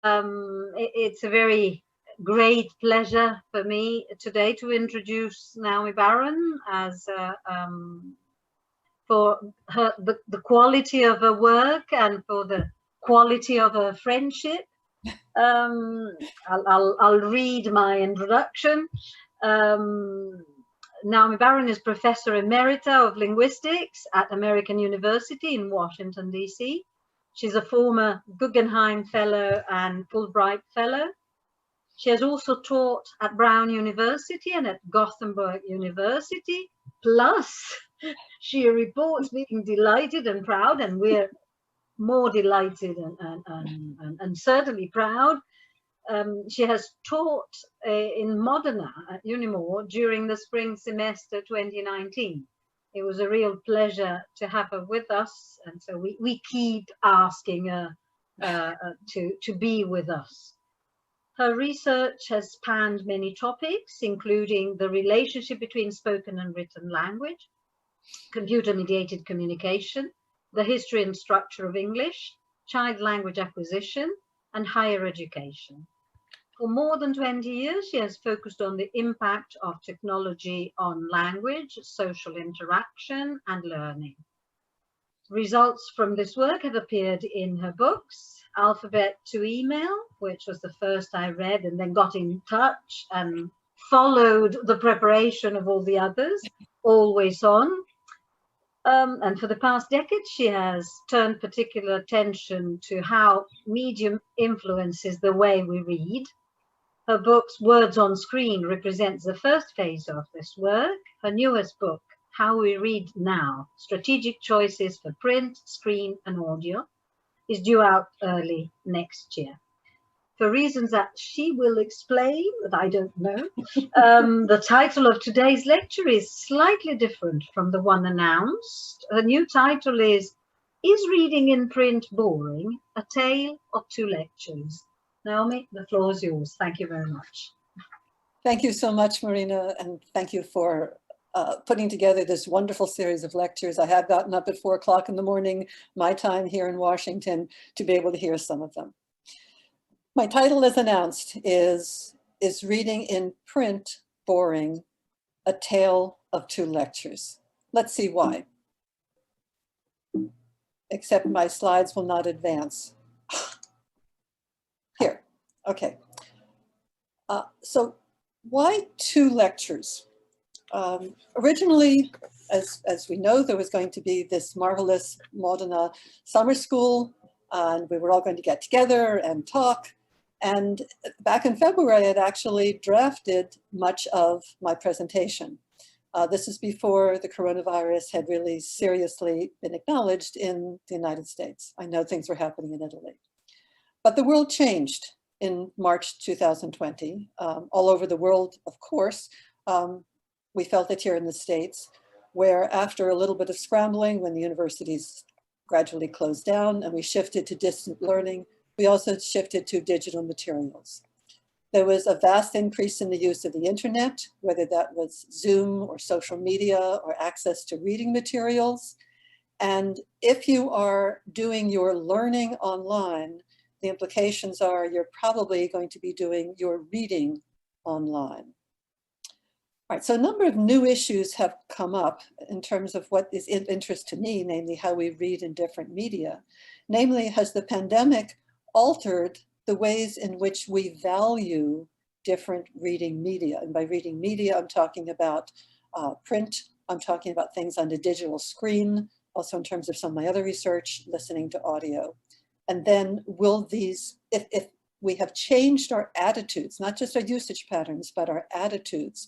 It's a very great pleasure for me today to introduce Naomi Baron as for the quality of her work and for the quality of her friendship. I'll read my introduction. Naomi Baron is Professor Emerita of Linguistics at American University in Washington, D.C. She's a former Guggenheim Fellow and Fulbright Fellow. She has also taught at Brown University and at Gothenburg University. Plus, she reports being delighted and proud, and we're more delighted and certainly proud. She has taught in Modena at Unimore during the spring semester 2019. It was a real pleasure to have her with us, and so we keep asking her to be with us. Her research has spanned many topics, including the relationship between spoken and written language, computer-mediated communication, the history and structure of English, child language acquisition, and higher education. For more than 20 years, she has focused on the impact of technology on language, social interaction, and learning. Results from this work have appeared in her books, Alphabet to Email, which was the first I read and then got in touch and followed the preparation of all the others, Always On. And for the past decade, she has turned particular attention to how medium influences the way we read. Her book's Words on Screen represents the first phase of this work. Her newest book, How We Read Now, Strategic Choices for Print, Screen and Audio, is due out early next year. For reasons that she will explain, that I don't know, the title of today's lecture is slightly different from the one announced. Her new title is Reading in Print Boring? A Tale of Two Lectures. Naomi, the floor is yours. Thank you very much. Thank you so much, Marina, and thank you for putting together this wonderful series of lectures. I have gotten up at 4 o'clock in the morning, my time here in Washington, to be able to hear some of them. My title, as announced, is Reading in Print Boring? A Tale of Two Lectures. Let's see why. Except my slides will not advance. Here, okay. So why two lectures? Originally, as we know, there was going to be this marvelous Modena summer school, and we were all going to get together and talk. And back in February, I had actually drafted much of my presentation. This is before the coronavirus had really seriously been acknowledged in the United States. I know things were happening in Italy. But the world changed in March 2020. All over the world, of course, we felt it here in the States, where after a little bit of scrambling, when the universities gradually closed down and we shifted to distant learning, we also shifted to digital materials. There was a vast increase in the use of the internet, whether that was Zoom or social media or access to reading materials. And if you are doing your learning online, the implications are you're probably going to be doing your reading online. All right, so a number of new issues have come up in terms of what is of interest to me, namely how we read in different media. Namely, has the pandemic altered the ways in which we value different reading media? And by reading media, I'm talking about print, I'm talking about things on the digital screen, also in terms of some of my other research, listening to audio. And then will these, if we have changed our attitudes, not just our usage patterns, but our attitudes,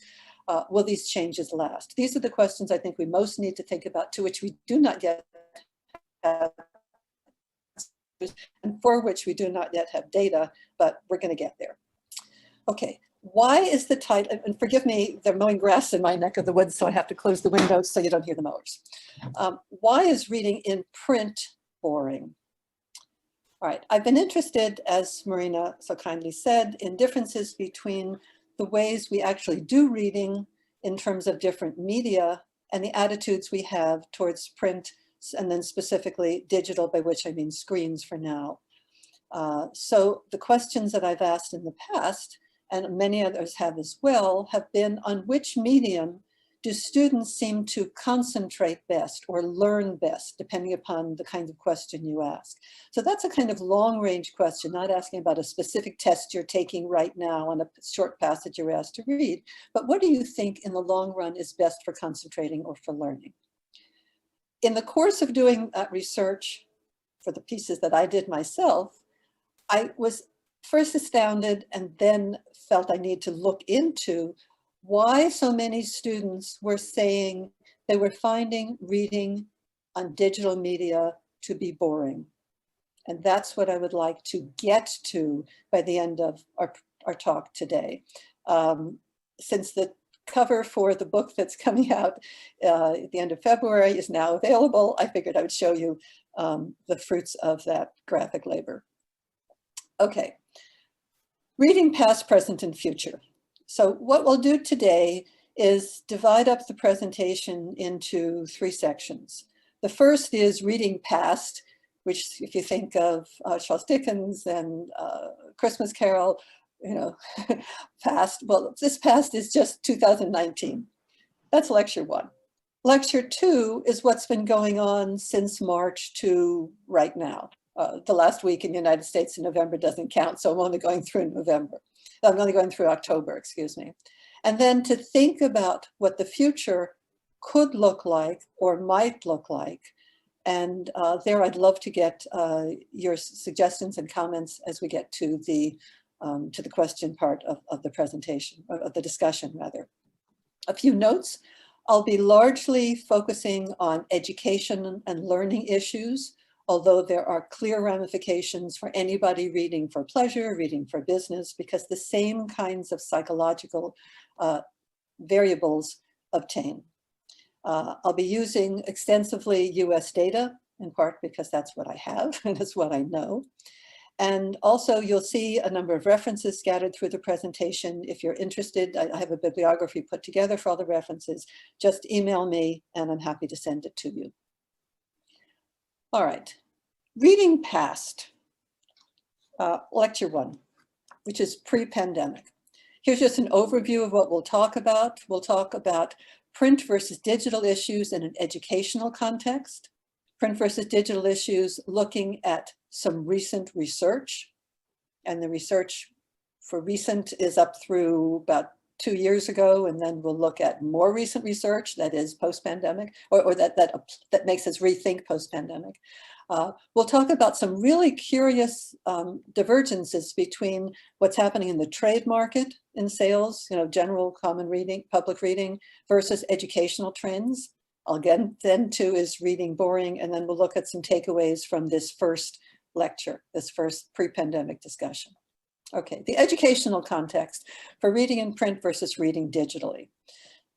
will these changes last? These are the questions I think we most need to think about, to which we do not yet have, and for which we do not yet have data, but we're going to get there. Okay, why is the title, and forgive me, they're mowing grass in my neck of the woods, so I have to close the windows so you don't hear the mowers. Why is reading in print boring? All right, I've been interested, as Marina so kindly said, in differences between the ways we actually do reading in terms of different media and the attitudes we have towards print, and then specifically digital, by which I mean screens for now. So the questions that I've asked in the past, and many others have as well, have been on which medium do students seem to concentrate best or learn best, depending upon the kind of question you ask. So that's a kind of long-range question, not asking about a specific test you're taking right now on a short passage you're asked to read, but what do you think in the long run is best for concentrating or for learning? In the course of doing that research for the pieces that I did myself, I was first astounded and then felt I need to look into why so many students were saying they were finding reading on digital media to be boring. And that's what I would like to get to by the end of our talk today. Since the cover for the book that's coming out at the end of February is now available, I figured I would show you the fruits of that graphic labor. Okay, reading past, present, and future. So what we'll do today is divide up the presentation into 3 sections. The first is reading past, which if you think of Charles Dickens and Christmas Carol, you know, past, well, this past is just 2019. That's lecture 1. Lecture 2 is what's been going on since March to right now. The last week in the United States in November doesn't count, so I'm only going through November. I'm only going through October, excuse me. And then to think about what the future could look like or might look like. And there I'd love to get your suggestions and comments as we get to the question part of the presentation, of the discussion rather. A few notes. I'll be largely focusing on education and learning issues, although there are clear ramifications for anybody reading for pleasure, reading for business, because the same kinds of psychological variables obtain. I'll be using extensively US data, in part because that's what I have and that's what I know. And also you'll see a number of references scattered through the presentation. If you're interested, I have a bibliography put together for all the references. Just email me and I'm happy to send it to you. All right, reading past, lecture 1, which is pre-pandemic. Here's just an overview of what we'll talk about. We'll talk about print versus digital issues in an educational context, print versus digital issues looking at some recent research, and the research for recent is up through about 2 years ago, and then we'll look at more recent research that is post-pandemic, or that makes us rethink post-pandemic. We'll talk about some really curious divergences between what's happening in the trade market in sales, you know, general common reading, public reading, versus educational trends. I'll get then to is reading boring, and then we'll look at some takeaways from this first lecture, this first pre-pandemic discussion. Okay, the educational context for reading in print versus reading digitally.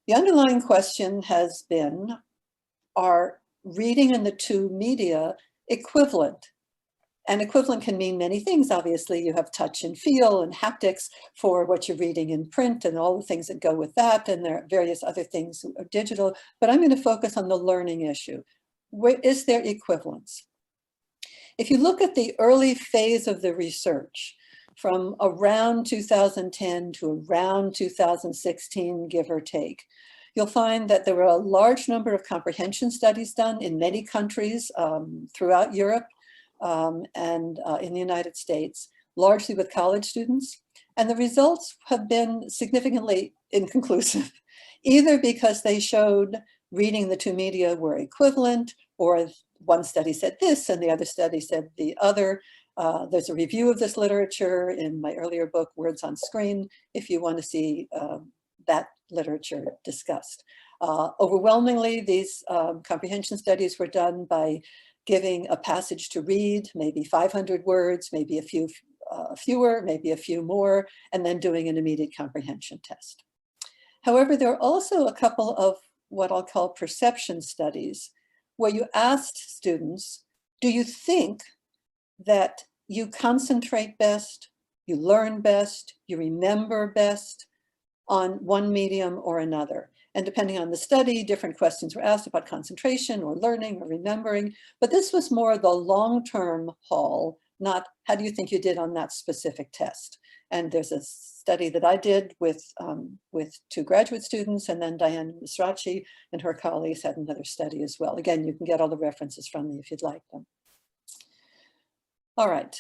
The underlying question has been, are reading in the 2 media equivalent? And equivalent can mean many things. Obviously, you have touch and feel and haptics for what you're reading in print and all the things that go with that. And there are various other things that are digital, but I'm going to focus on the learning issue. Where is there equivalence? If you look at the early phase of the research, from around 2010 to around 2016, give or take, you'll find that there were a large number of comprehension studies done in many countries throughout Europe and in the United States, largely with college students. And the results have been significantly inconclusive, either because they showed reading the 2 media were equivalent, or one study said this and the other study said the other. There's a review of this literature in my earlier book, Words on Screen, if you want to see that literature discussed. Overwhelmingly, these comprehension studies were done by giving a passage to read, maybe 500 words, maybe a few fewer, maybe a few more, and then doing an immediate comprehension test. However, there are also a couple of what I'll call perception studies, where you asked students, do you think that you concentrate best, you learn best, you remember best on one medium or another? And depending on the study, different questions were asked about concentration or learning or remembering, but this was more the long-term haul not how do you think you did on that specific test. And there's a study that I did with 2 graduate students, and then Diane Misrachi and her colleagues had another study as well. Again, you can get all the references from me if you'd like them. All right,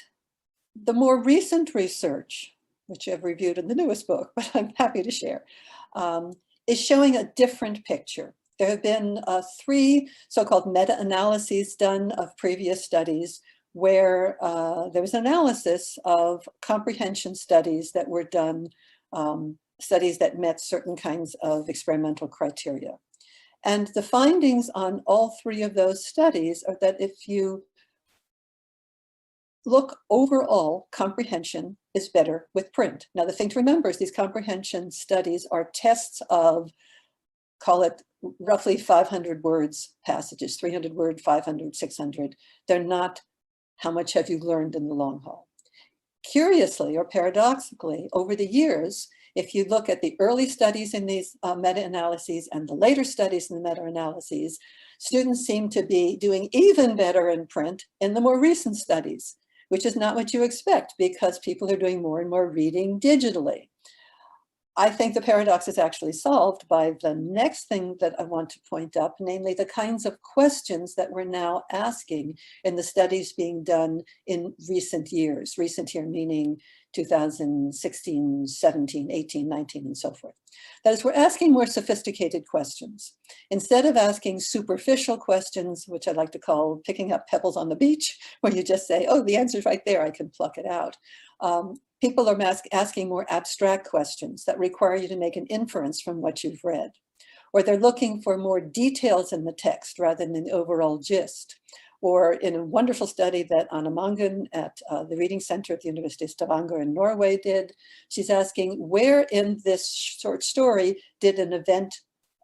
the more recent research, which I've reviewed in the newest book, but I'm happy to share, is showing a different picture. There have been 3 so-called meta-analyses done of previous studies where there was an analysis of comprehension studies that were done, studies that met certain kinds of experimental criteria. And the findings on all 3 of those studies are that if you look overall, comprehension is better with print. Now, the thing to remember is these comprehension studies are tests of, call it roughly 500 words passages, 300 word, 500, 600. They're not how much have you learned in the long haul. Curiously or paradoxically, over the years, if you look at the early studies in these meta-analyses and the later studies in the meta-analyses, students seem to be doing even better in print in the more recent studies, which is not what you expect because people are doing more and more reading digitally. I think the paradox is actually solved by the next thing that I want to point up, namely the kinds of questions that we're now asking in the studies being done in recent years. Recent year meaning 2016, 17, 18, 19, and so forth. That is, we're asking more sophisticated questions. Instead of asking superficial questions, which I like to call picking up pebbles on the beach, where you just say, oh, the answer's right there, I can pluck it out. People are asking more abstract questions that require you to make an inference from what you've read. Or they're looking for more details in the text rather than the overall gist. Or in a wonderful study that Anna Mangun at the Reading Center at the University of Stavanger in Norway did, she's asking where in this short story did an event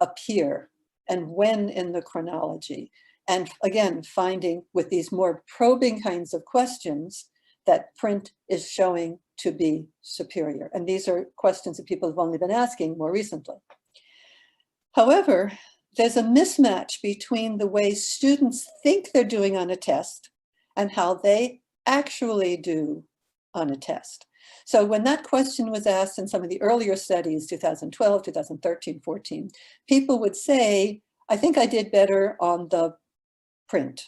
appear and when in the chronology. And again, finding with these more probing kinds of questions that print is showing to be superior. And these are questions that people have only been asking more recently. However, there's a mismatch between the way students think they're doing on a test and how they actually do on a test. So when that question was asked in some of the earlier studies, 2012, 2013, 14, people would say, I think I did better on the print.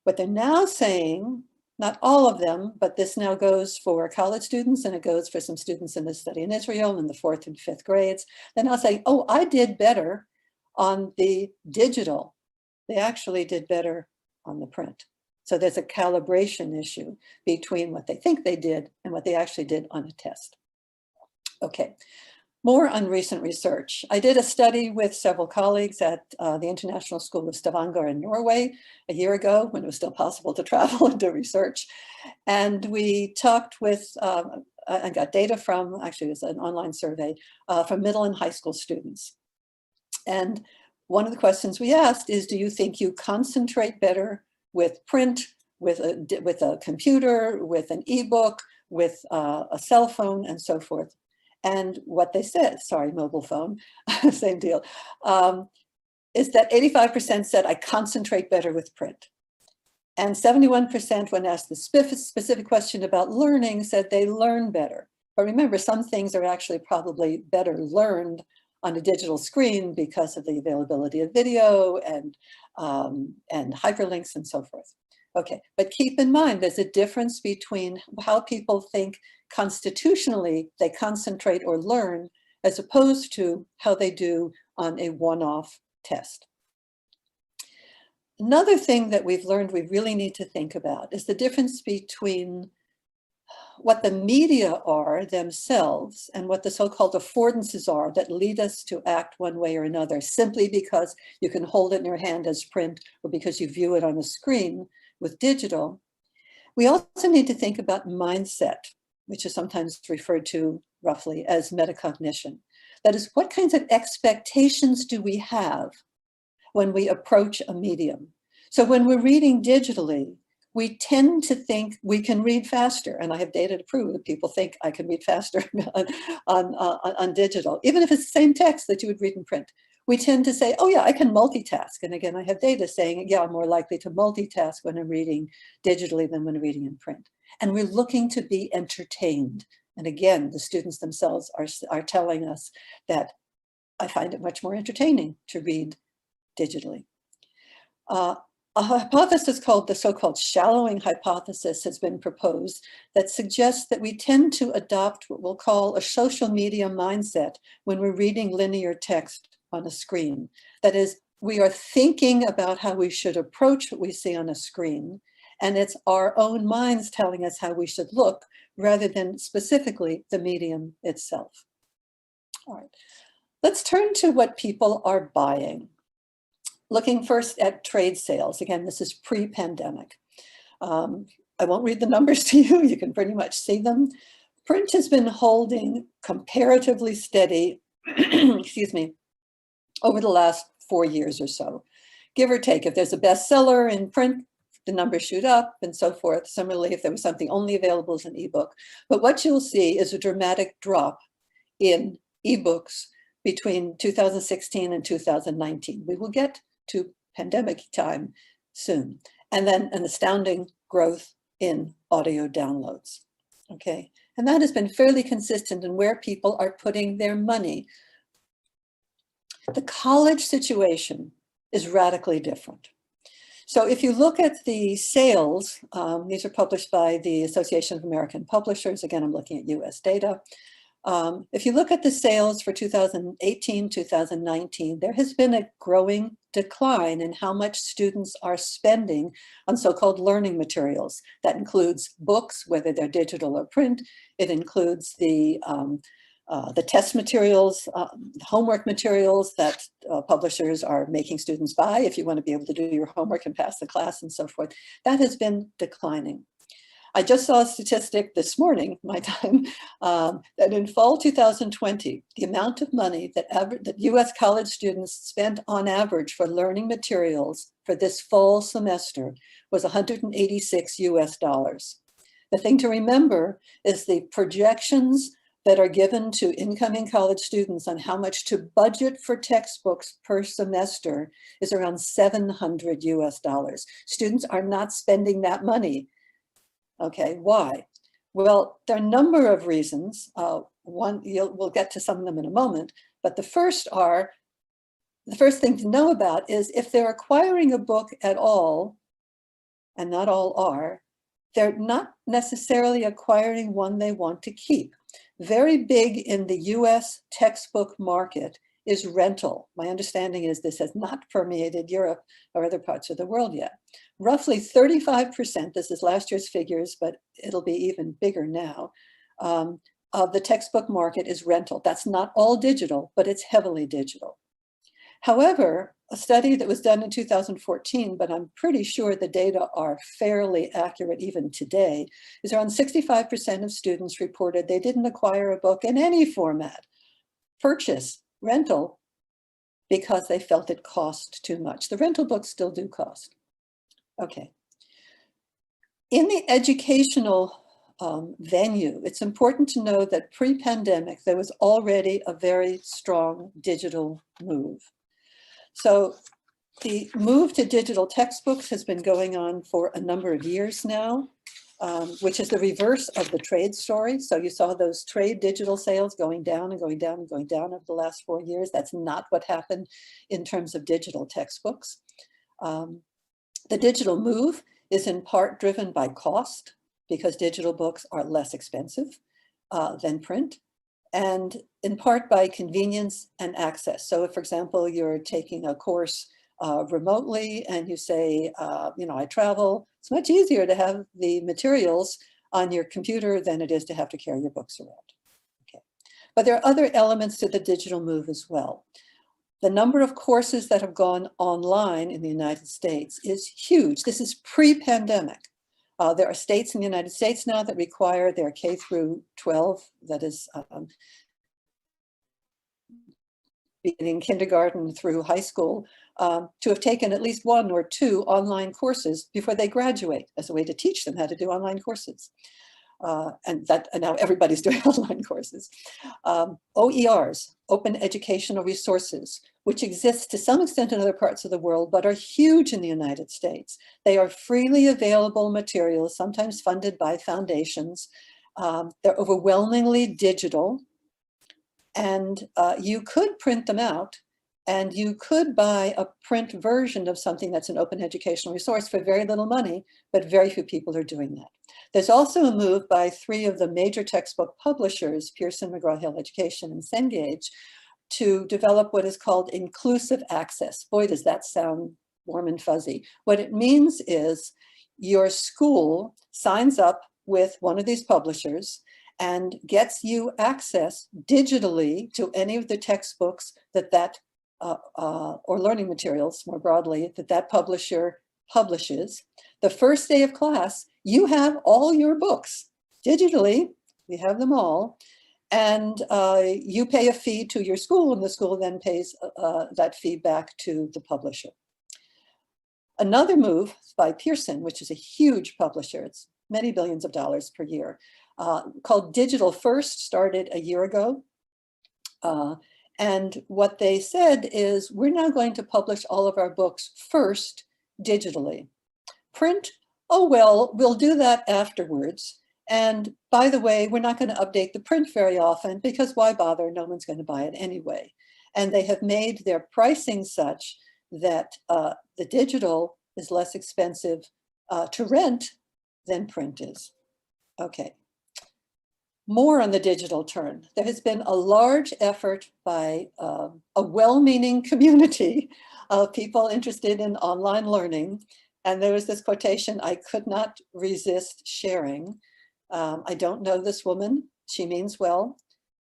What they're now saying, not all of them, but this now goes for college students and it goes for some students in this study in Israel in the 4th and 5th grades. They're now saying, oh, I did better on the digital. They actually did better on the print. So there's a calibration issue between what they think they did and what they actually did on a test. Okay, more on recent research. I did a study with several colleagues at the International School of Stavanger in Norway a year ago when it was still possible to travel and do research. And we talked with, and got data from, actually it was an online survey, from middle and high school students. And one of the questions we asked is, do you think you concentrate better with print, with a computer, with an ebook, with a cell phone, and so forth? And what they said, sorry, mobile phone, same deal, is that 85% said, I concentrate better with print. And 71% when asked the specific question about learning said they learn better. But remember, some things are actually probably better learned on a digital screen because of the availability of video and hyperlinks and so forth. Okay, but keep in mind, there's a difference between how people think constitutionally they concentrate or learn as opposed to how they do on a one-off test. Another thing that we've learned we really need to think about is the difference between what the media are themselves and what the so-called affordances are that lead us to act one way or another simply because you can hold it in your hand as print or because you view it on a screen with digital. We also need to think about mindset, which is sometimes referred to roughly as metacognition. That is, what kinds of expectations do we have when we approach a medium? So when we're reading digitally, we tend to think we can read faster. And I have data to prove that people think I can read faster on digital, even if it's the same text that you would read in print. we tend to say, oh yeah, I can multitask. And again, I have data saying, yeah, I'm more likely to multitask when I'm reading digitally than when I'm reading in print. And we're looking to be entertained. And again, the students themselves are telling us that I find it much more entertaining to read digitally. A hypothesis called the so-called shallowing hypothesis has been proposed that suggests that we tend to adopt what we'll call a social media mindset when we're reading linear text on a screen. That is, we are thinking about how we should approach what we see on a screen, and it's our own minds telling us how we should look rather than specifically the medium itself. All right, let's turn to what people are buying. Looking first at trade sales. Again, this is pre-pandemic. I won't read the numbers to you. You can pretty much see them. Print has been holding comparatively steady, excuse me, over the last 4 years or so. Give or take, if there's a bestseller in print, the numbers shoot up and so forth. Similarly, if there was something only available as an ebook. But what you'll see is a dramatic drop in ebooks between 2016 and 2019. We will get to pandemic time soon. And then an astounding growth in audio downloads, okay? And that has been fairly consistent in where people are putting their money. The college situation is radically different. So if you look at the sales, these are published by the Association of American Publishers. Again, I'm looking at US data. If you look at the sales for 2018, 2019, there has been a growing decline in how much students are spending on so-called learning materials. That includes books, whether they're digital or print. It includes the test materials, homework materials that publishers are making students buy if you want to be able to do your homework and pass the class and so forth. That has been declining. I just saw a statistic this morning, my time, that in fall 2020, the amount of money that US college students spent on average for learning materials for this fall semester was 186 US dollars. The thing to remember is the projections that are given to incoming college students on how much to budget for textbooks per semester is around 700 US dollars. Students are not spending that money. Okay, why? Well, there are a number of reasons. We'll get to some of them in a moment, but the first thing to know about is if they're acquiring a book at all, and not all are, they're not necessarily acquiring one they want to keep. Very big in the US textbook market is rental. My understanding is this has not permeated Europe or other parts of the world yet. Roughly 35%, this is last year's figures, but it'll be even bigger now, of the textbook market is rental. That's not all digital, but it's heavily digital. However, a study that was done in 2014, but I'm pretty sure the data are fairly accurate even today, is around 65% of students reported they didn't acquire a book in any format, purchase, rental, because they felt it cost too much. The rental books still do cost. Okay. In the educational venue, it's important to know that pre-pandemic, there was already a very strong digital move. So the move to digital textbooks has been going on for a number of years now, which is the reverse of the trade story. So you saw those trade digital sales going down and going down and going down over the last 4 years. That's not what happened in terms of digital textbooks. The digital move is in part driven by cost, because digital books are less expensive than print, and in part by convenience and access. So if, for example, you're taking a course remotely and you say, I travel, it's much easier to have the materials on your computer than it is to have to carry your books around. Okay. But there are other elements to the digital move as well. The number of courses that have gone online in the United States is huge. This is pre-pandemic. There are states in the United States now that require their K through 12, that is beginning kindergarten through high school, to have taken at least 1 or 2 online courses before they graduate as a way to teach them how to do online courses. and now everybody's doing online courses. OERs, Open Educational Resources, which exist to some extent in other parts of the world, but are huge in the United States. They are freely available materials, sometimes funded by foundations. They're overwhelmingly digital, and you could print them out, and you could buy a print version of something that's an open educational resource for very little money, but very few people are doing that. There's also a move by 3 of the major textbook publishers, Pearson, McGraw-Hill Education, and Cengage, to develop what is called inclusive access. Boy, does that sound warm and fuzzy. What it means is your school signs up with one of these publishers and gets you access digitally to any of the textbooks or learning materials more broadly that publisher publishes. The first day of class, you have all your books digitally. We have them all. And you pay a fee to your school, and the school then pays that fee back to the publisher. Another move by Pearson, which is a huge publisher, it's many billions of dollars per year, called Digital First, started a year ago. And what they said is, we're now going to publish all of our books first digitally. Print, oh, well, we'll do that afterwards. And by the way, we're not going to update the print very often because why bother? No one's going to buy it anyway. And they have made their pricing such that the digital is less expensive to rent than print is. Okay. More on the digital turn. There has been a large effort by a well-meaning community of people interested in online learning. And there was this quotation I could not resist sharing. I don't know this woman. She means well.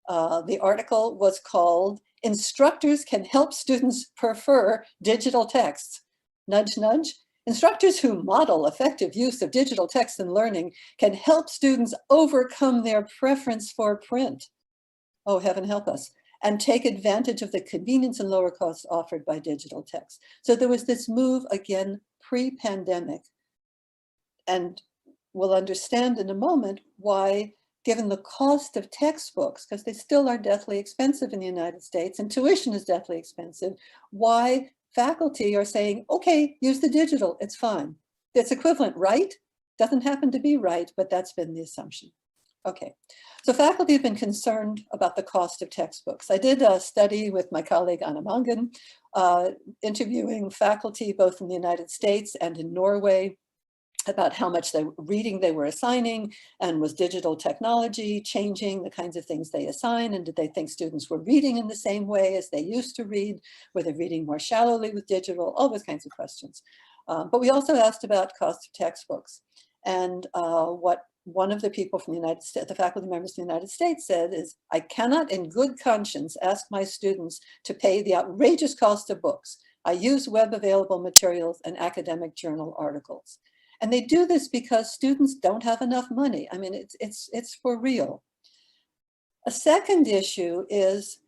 The article was called, "Instructors Can Help Students Prefer Digital Texts." Nudge, nudge. Instructors who model effective use of digital text in learning can help students overcome their preference for print. Oh, heaven help us. And take advantage of the convenience and lower costs offered by digital text. So there was this move, again, pre-pandemic. And we'll understand in a moment why, given the cost of textbooks, because they still are deathly expensive in the United States, and tuition is deathly expensive, why faculty are saying, okay, use the digital, it's fine. It's equivalent, right? Doesn't happen to be right, but that's been the assumption. Okay, so faculty have been concerned about the cost of textbooks. I did a study with my colleague Anna Mangan, interviewing faculty both in the United States and in Norway about how much reading they were assigning, and was digital technology changing the kinds of things they assign, and did they think students were reading in the same way as they used to read? Were they reading more shallowly with digital? All those kinds of questions. But we also asked about cost of textbooks. And what one of the people from the United States, the faculty members from the United States said is, I cannot in good conscience ask my students to pay the outrageous cost of books. I use web available materials and academic journal articles. And they do this because students don't have enough money. I mean, it's for real. A second issue is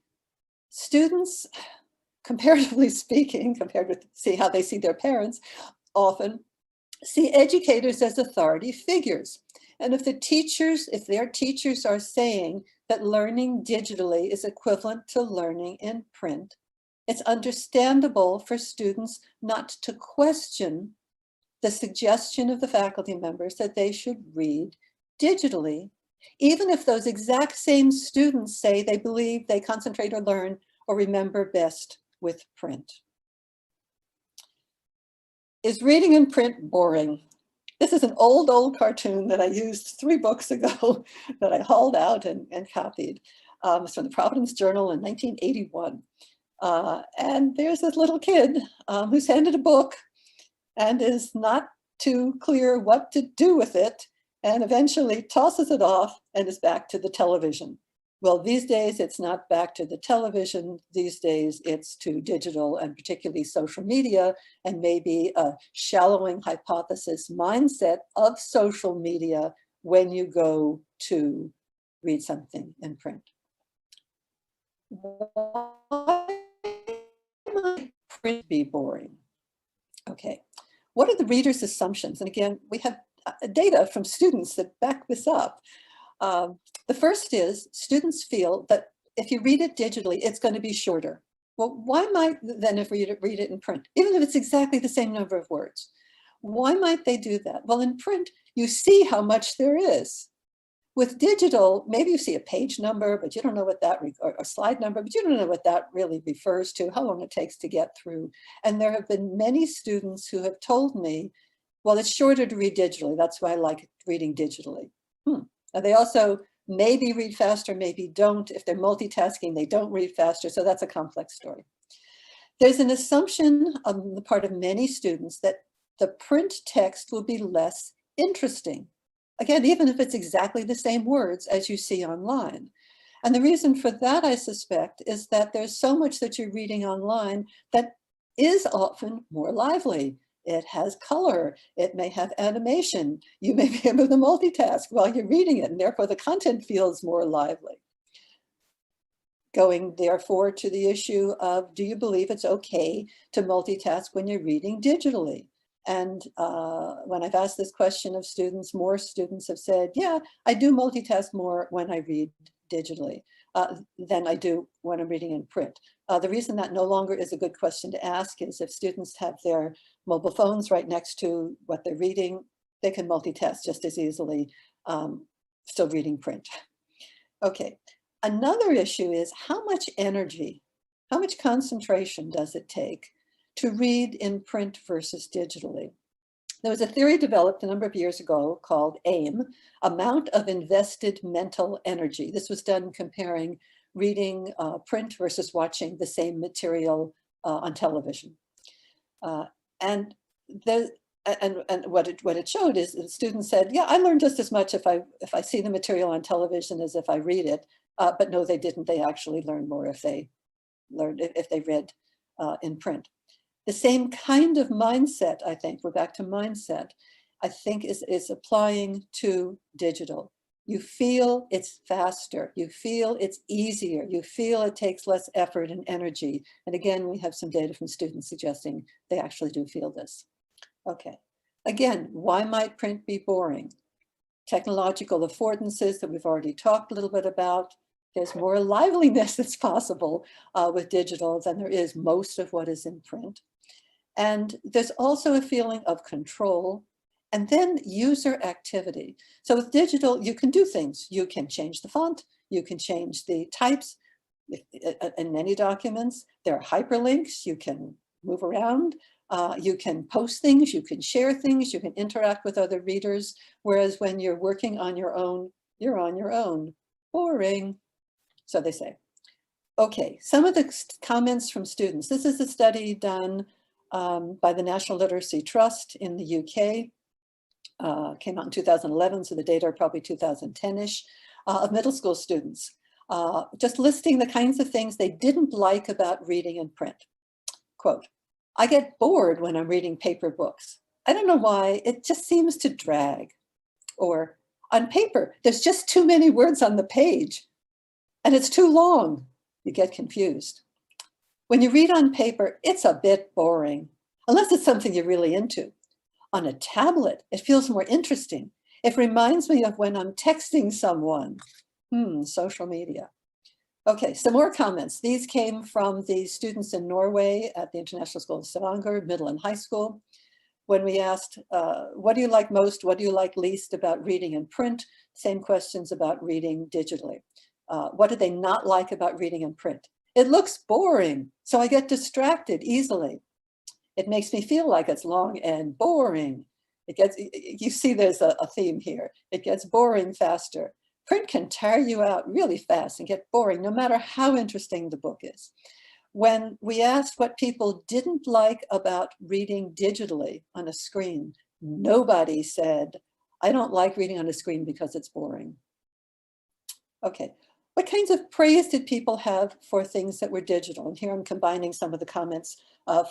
students, comparatively speaking, compared with how they see their parents, often see educators as authority figures. And if their teachers are saying that learning digitally is equivalent to learning in print, it's understandable for students not to question the suggestion of the faculty members that they should read digitally, even if those exact same students say they believe they concentrate or learn or remember best with print. Is reading in print boring? This is an old cartoon that I used 3 books ago that I hauled out and copied. It's from the Providence Journal in 1981. And there's this little kid who's handed a book and is not too clear what to do with it, and eventually tosses it off and is back to the television. Well, these days it's not back to the television. These days it's to digital and particularly social media, and maybe a shallowing hypothesis mindset of social media when you go to read something in print. Why might print be boring? Okay. What are the reader's assumptions? And again, we have data from students that back this up. The first is students feel that if you read it digitally, it's going to be shorter. Well, why might then if we read it in print, even if it's exactly the same number of words? Why might they do that? Well, in print, you see how much there is. With digital, maybe you see a page number, but you don't know what that, or a slide number, but you don't know what that really refers to, how long it takes to get through. And there have been many students who have told me, well, it's shorter to read digitally. That's why I like reading digitally. Now they also maybe read faster, maybe don't. If they're multitasking, they don't read faster. So that's a complex story. There's an assumption on the part of many students that the print text will be less interesting. Again, even if it's exactly the same words as you see online. And the reason for that, I suspect, is that there's so much that you're reading online that is often more lively. It has color, it may have animation. You may be able to multitask while you're reading it, and therefore the content feels more lively. Going therefore to the issue of, do you believe it's okay to multitask when you're reading digitally? And when I've asked this question of students, more students have said, yeah, I do multitask more when I read digitally than I do when I'm reading in print. The reason that no longer is a good question to ask is if students have their mobile phones right next to what they're reading, they can multitask just as easily, still reading print. Okay, another issue is how much energy, how much concentration does it take to read in print versus digitally? There was a theory developed a number of years ago called AIM, amount of invested mental energy. This was done comparing reading print versus watching the same material on television. And what it showed is the students said, yeah, I learned just as much if I see the material on television as if I read it, but no, they didn't. They actually learned more if they read in print. The same kind of mindset, I think, we're back to mindset, I think is applying to digital. You feel it's faster, you feel it's easier, you feel it takes less effort and energy. And again, we have some data from students suggesting they actually do feel this. Okay, again, why might print be boring? Technological affordances that we've already talked a little bit about. There's more liveliness that's possible with digital than there is most of what is in print. And there's also a feeling of control and then user activity. So with digital, you can do things. You can change the font, you can change the types. In many documents, there are hyperlinks, you can move around, you can post things, you can share things, you can interact with other readers. Whereas when you're working on your own, you're on your own. Boring, so they say. Okay, some of the comments from students. This is a study done by the National Literacy Trust in the UK. Came out in 2011, so the data are probably 2010-ish, of middle school students. Just listing the kinds of things they didn't like about reading in print. Quote, I get bored when I'm reading paper books. I don't know why, it just seems to drag. Or, on paper, there's just too many words on the page, and it's too long. You get confused. When you read on paper, it's a bit boring, unless it's something you're really into. On a tablet, it feels more interesting. It reminds me of when I'm texting someone. Social media. Okay, some more comments. These came from the students in Norway at the International School of Stavanger, middle and high school. When we asked, what do you like most, what do you like least about reading in print? Same questions about reading digitally. What do they not like about reading in print? It looks boring, so I get distracted easily. It makes me feel like it's long and boring. You see there's a theme here. It gets boring faster. Print can tire you out really fast and get boring, no matter how interesting the book is. When we asked what people didn't like about reading digitally on a screen, nobody said, I don't like reading on a screen because it's boring. Okay, what kinds of praise did people have for things that were digital? And here I'm combining some of the comments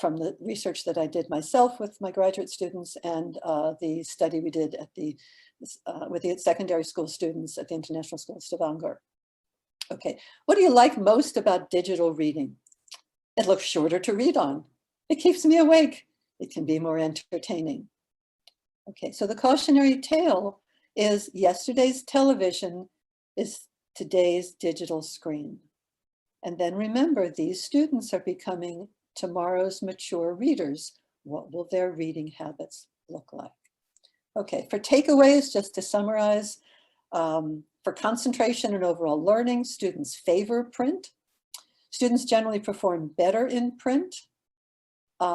from the research that I did myself with my graduate students and the study we did at with the secondary school students at the International School of Stavanger. Okay, what do you like most about digital reading? It looks shorter to read on. It keeps me awake. It can be more entertaining. Okay, so the cautionary tale is yesterday's television is today's digital screen. And then remember, these students are becoming tomorrow's mature readers. What will their reading habits look like? Okay, for takeaways, just to summarize, for concentration and overall learning, students favor print. Students generally perform better in print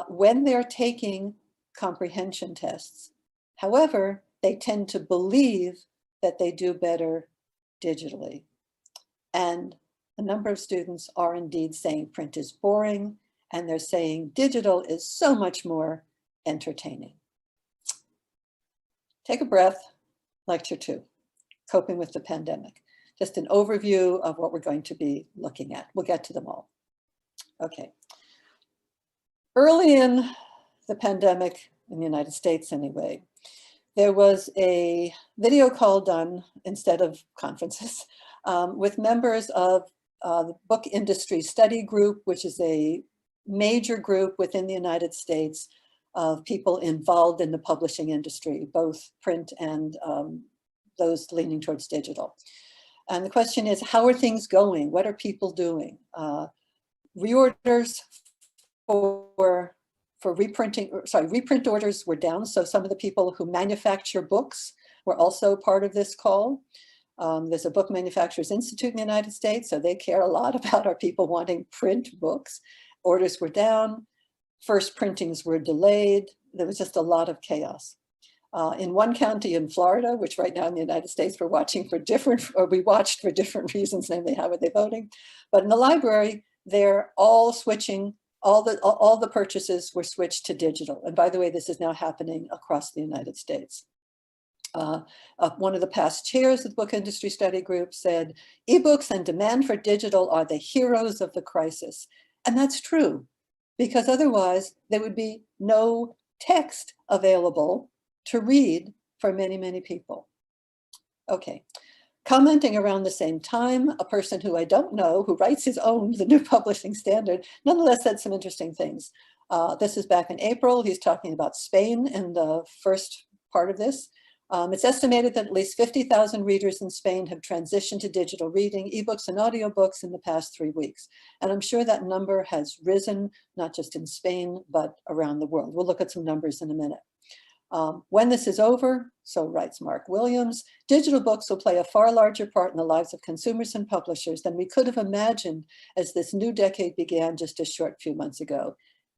when they're taking comprehension tests. However, they tend to believe that they do better digitally. And a number of students are indeed saying print is boring, and they're saying digital is so much more entertaining. Take a breath, lecture 2, coping with the pandemic. Just an overview of what we're going to be looking at. We'll get to them all. Okay. Early in the pandemic, in the United States anyway, there was a video call done instead of conferences with members of the Book Industry Study Group, which is a major group within the United States of people involved in the publishing industry, both print and those leaning towards digital. And the question is, how are things going? What are people doing? Reorders for reprint orders were down. So some of the people who manufacture books were also part of this call. There's a Book Manufacturers Institute in the United States, so they care a lot about our people wanting print books. Orders were down, first printings were delayed. There was just a lot of chaos. In one county in Florida, which right now in the United States we watched for different reasons, namely how are they voting? But in the library, they're all switching. All the purchases were switched to digital. And by the way, this is now happening across the United States. One of the past chairs of the Book Industry Study Group said, ebooks and demand for digital are the heroes of the crisis. And that's true, because otherwise there would be no text available to read for many, many people. Okay. Commenting around the same time, a person who I don't know, who writes his own, the new publishing standard, nonetheless said some interesting things. This is back in April. He's talking about Spain in the first part of this. It's estimated that at least 50,000 readers in Spain have transitioned to digital reading, ebooks and audiobooks in the past 3 weeks. And I'm sure that number has risen, not just in Spain, but around the world. We'll look at some numbers in a minute. When this is over, so writes Mark Williams, digital books will play a far larger part in the lives of consumers and publishers than we could have imagined as this new decade began just a short few months ago.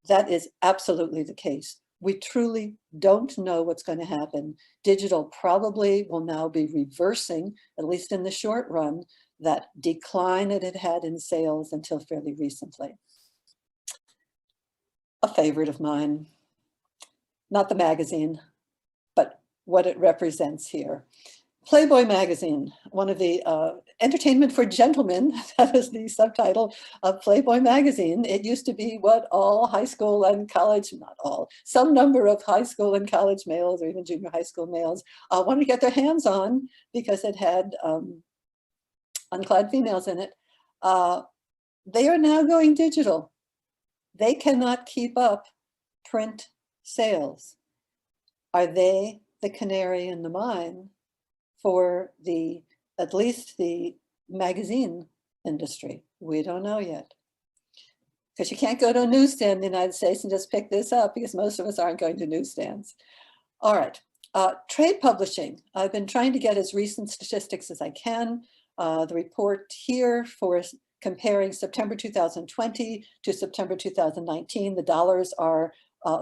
That is absolutely the case. We truly don't know what's going to happen. Digital probably will now be reversing, at least in the short run, that decline it had had in sales until fairly recently. A favorite of mine. Not the magazine, but what it represents here. Playboy Magazine, one of the entertainment for gentlemen, that is the subtitle of Playboy Magazine. It used to be what all high school and college, not all, some number of high school and college males or even junior high school males wanted to get their hands on because it had unclad females in it. They are now going digital. They cannot keep up print sales. Are they the canary in the mine for at least the magazine industry? We don't know yet. Because you can't go to a newsstand in the United States and just pick this up, because most of us aren't going to newsstands. All right, trade publishing. I've been trying to get as recent statistics as I can. The report here for comparing September 2020 to September 2019, the dollars are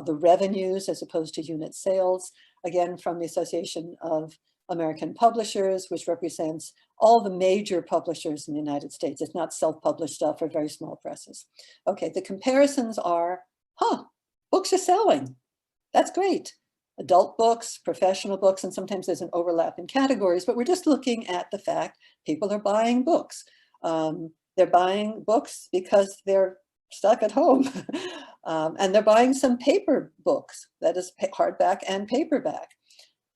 the revenues as opposed to unit sales, again, from the Association of American Publishers, which represents all the major publishers in the United States. It's not self-published stuff or very small presses. Okay, the comparisons are, books are selling. That's great. Adult books, professional books, and sometimes there's an overlap in categories, but we're just looking at the fact people are buying books. They're buying books because they're stuck at home. And they're buying some paper books, that is hardback and paperback.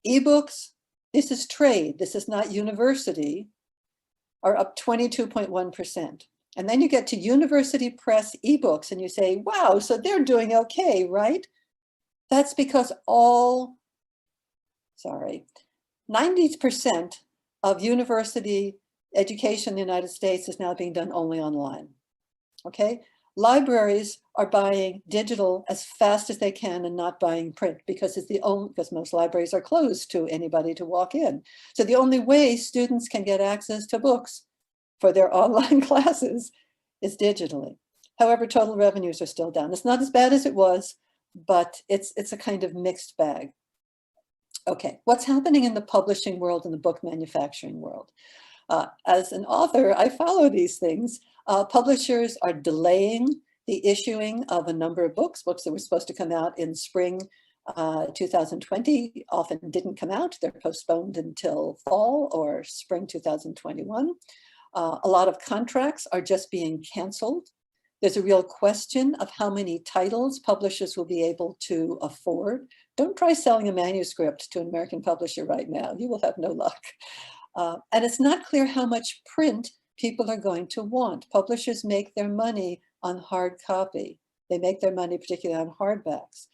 Ebooks, this is trade, this is not university, are up 22.1%. And then you get to university press ebooks and you say, wow, so they're doing okay, right? That's because all sorry, 90% of university education in the United States is now being done only online, okay? Libraries are buying digital as fast as they can and not buying print because because most libraries are closed to anybody to walk in. So the only way students can get access to books for their online classes is digitally. However, total revenues are still down. It's not as bad as it was, but it's a kind of mixed bag. Okay, what's happening in the publishing world and the book manufacturing world? As an author, I follow these things. Publishers are delaying the issuing of a number of books that were supposed to come out in spring 2020 often didn't come out. They're postponed until fall or spring 2021. A lot of contracts are just being canceled. There's a real question of how many titles publishers will be able to afford. Don't try selling a manuscript to an American publisher right now. You will have no luck. And it's not clear how much print people are going to want. Publishers make their money on hard copy. They make their money particularly on hardbacks.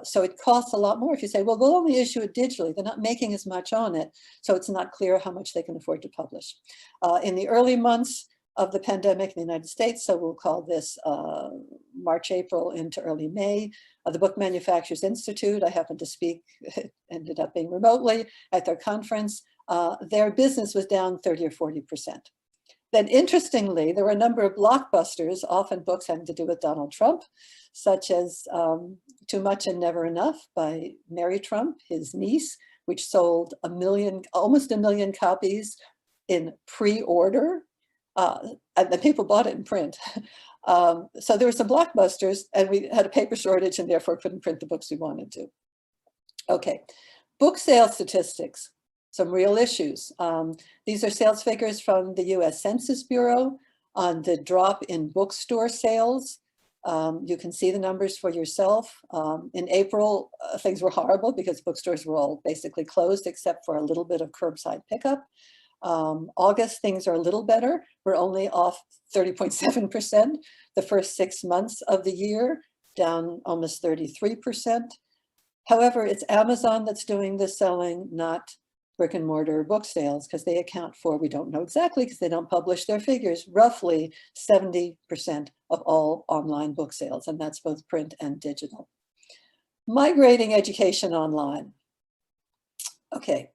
So it costs a lot more if you say, well, they'll only issue it digitally. They're not making as much on it. So it's not clear how much they can afford to publish. In the early months of the pandemic in the United States, so we'll call this March, April into early May, the Book Manufacturers Institute, I happened to speak, it ended up being remotely at their conference, their business was down 30 or 40%. Then interestingly, there were a number of blockbusters, often books having to do with Donald Trump, such as Too Much and Never Enough by Mary Trump, his niece, which sold almost a million copies in pre-order, and the people bought it in print. So there were some blockbusters, and we had a paper shortage and therefore couldn't print the books we wanted to. Okay, book sales statistics. Some real issues. These are sales figures from the US Census Bureau on the drop in bookstore sales. You can see the numbers for yourself. In April, things were horrible because bookstores were all basically closed except for a little bit of curbside pickup. August, things are a little better. We're only off 30.7%. The first 6 months of the year, down almost 33%. However, it's Amazon that's doing the selling, not brick and mortar book sales, because they account for, we don't know exactly because they don't publish their figures, roughly 70% of all online book sales, and that's both print and digital. Migrating education online. Okay,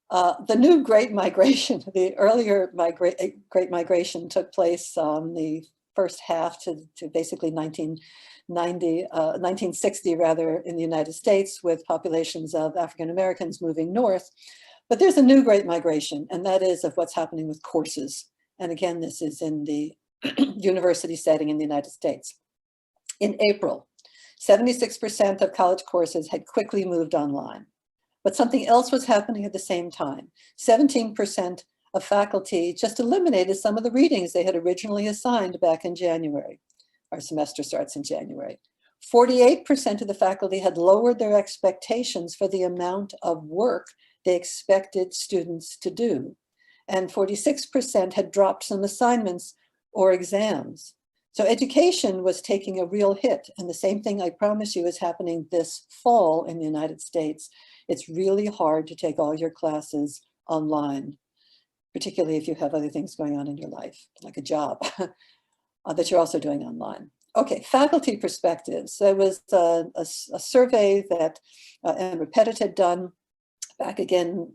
the new Great Migration, the earlier Great Migration took place on the first half to basically 1960 rather, in the United States, with populations of African Americans moving north. But there's a new Great Migration, and that is of what's happening with courses. And again, this is in the university setting in the United States. In April, 76% of college courses had quickly moved online. But something else was happening at the same time. 17% of faculty just eliminated some of the readings they had originally assigned back in January. Our semester starts in January. 48% of the faculty had lowered their expectations for the amount of work they expected students to do. And 46% had dropped some assignments or exams. So education was taking a real hit. And the same thing, I promise you, is happening this fall in the United States. It's really hard to take all your classes online, particularly if you have other things going on in your life, like a job that you're also doing online. Okay, faculty perspectives. There was a survey that Emerita had done back again,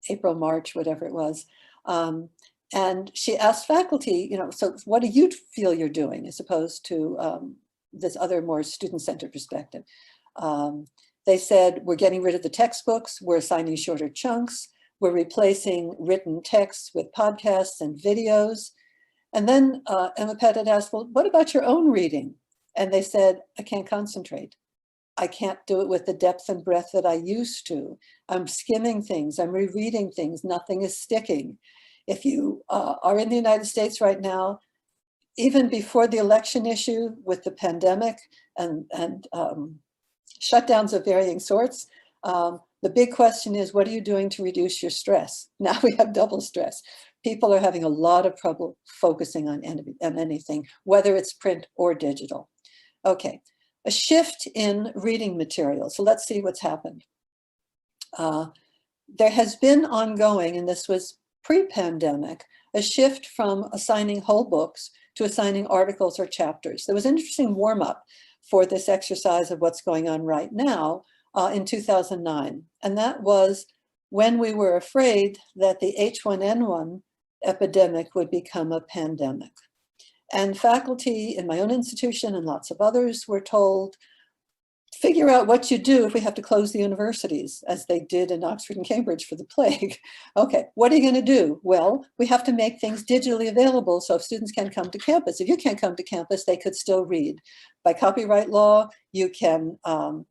April, March, whatever it was. And she asked faculty, so what do you feel you're doing as opposed to this other more student-centered perspective? They said, we're getting rid of the textbooks, we're assigning shorter chunks, we're replacing written texts with podcasts and videos. And then Emerita asked, well, what about your own reading? And they said, I can't concentrate. I can't do it with the depth and breadth that I used to. I'm skimming things, I'm rereading things, nothing is sticking. If you are in the United States right now, even before the election issue with the pandemic and shutdowns of varying sorts, the big question is, what are you doing to reduce your stress? Now we have double stress. People are having a lot of trouble focusing on anything, whether it's print or digital. Okay, a shift in reading material. So let's see what's happened. There has been ongoing, and this was pre-pandemic, a shift from assigning whole books to assigning articles or chapters. There was an interesting warm-up for this exercise of what's going on right now in 2009. And that was when we were afraid that the H1N1 epidemic would become a pandemic. And faculty in my own institution and lots of others were told, figure out what you do if we have to close the universities, as they did in Oxford and Cambridge for the plague. Okay, what are you going to do? Well, we have to make things digitally available so if students can come to campus. If you can't come to campus, they could still read. By copyright law, you can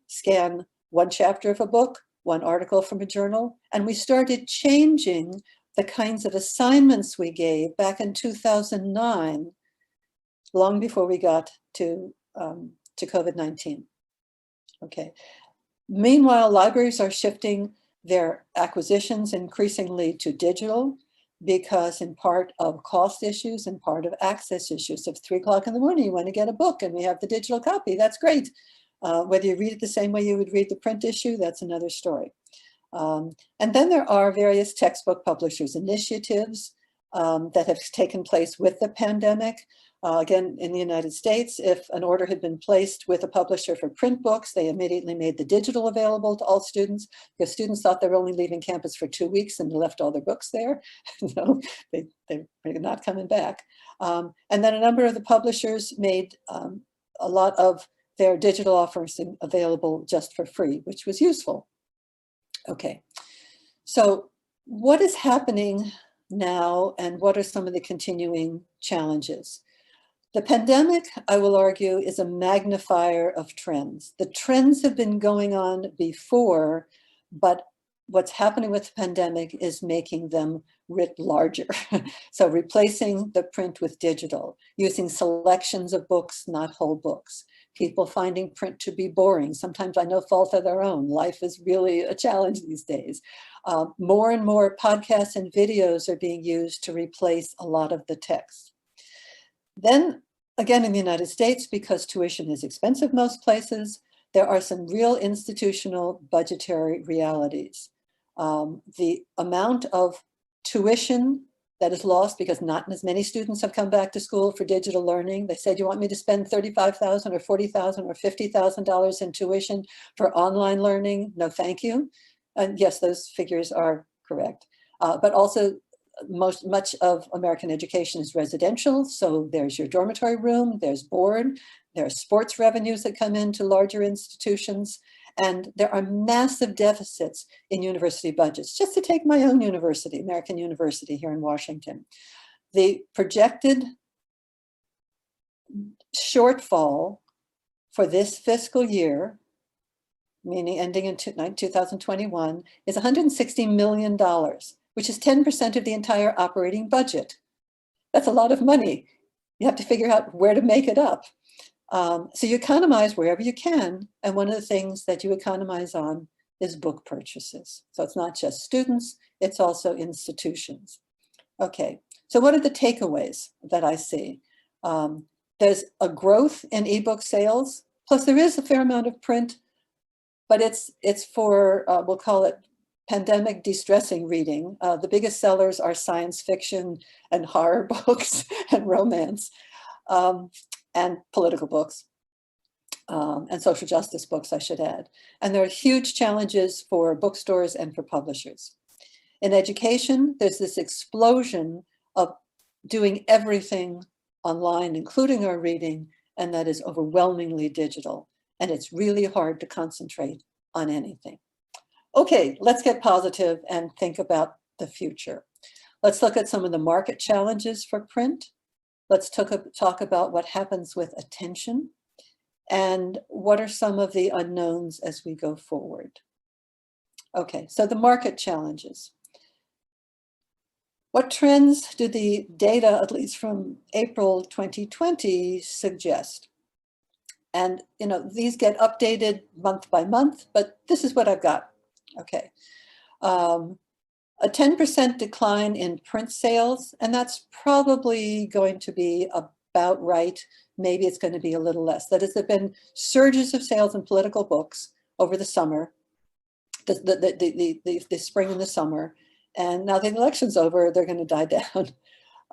scan one chapter of a book, one article from a journal, and we started changing the kinds of assignments we gave back in 2009, long before we got to COVID-19. Okay. Meanwhile, libraries are shifting their acquisitions increasingly to digital because in part of cost issues and part of access issues. If 3 o'clock in the morning you want to get a book and we have the digital copy, that's great. Whether you read it the same way you would read the print issue, that's another story. And then there are various textbook publishers initiatives that have taken place with the pandemic. Again, in the United States, if an order had been placed with a publisher for print books, they immediately made the digital available to all students because students thought they were only leaving campus for 2 weeks and left all their books there. No, they're not coming back. And then a number of the publishers made a lot of their digital offers available just for free, which was useful. Okay, so what is happening now and what are some of the continuing challenges? The pandemic, I will argue, is a magnifier of trends. The trends have been going on before, but what's happening with the pandemic is making them writ larger. So replacing the print with digital, using selections of books, not whole books. People finding print to be boring, sometimes by no fault of their own. Life is really a challenge these days. More and more podcasts and videos are being used to replace a lot of the text. Then again, in the United States, because tuition is expensive most places, there are some real institutional budgetary realities. The amount of tuition that is lost because not as many students have come back to school for digital learning. They said, you want me to spend $35,000 or $40,000 or $50,000 in tuition for online learning? No, thank you. And yes, those figures are correct. But also, much of American education is residential. So there's your dormitory room, there's board, there are sports revenues that come into larger institutions, and there are massive deficits in university budgets. Just to take my own university, American University here in Washington, the projected shortfall for this fiscal year, meaning ending in 2021, is $160 million. Which is 10% of the entire operating budget. That's a lot of money. You have to figure out where to make it up. So you economize wherever you can. And one of the things that you economize on is book purchases. So it's not just students, it's also institutions. Okay, so what are the takeaways that I see? There's a growth in ebook sales, plus there is a fair amount of print, but it's for, we'll call it pandemic de-stressing reading. The biggest sellers are science fiction and horror books and romance and political books and social justice books, I should add. And there are huge challenges for bookstores and for publishers. In education, there's this explosion of doing everything online, including our reading, and that is overwhelmingly digital. And it's really hard to concentrate on anything. Okay, let's get positive and think about the future. Let's look at some of the market challenges for print. Let's talk about what happens with attention and what are some of the unknowns as we go forward. Okay, so the market challenges. What trends do the data, at least from April 2020, suggest? And these get updated month by month, but this is what I've got. Okay, a 10% decline in print sales, and that's probably going to be about right. Maybe it's going to be a little less. That is, there have been surges of sales in political books over the summer, the spring and the summer. And now the election's over, they're going to die down.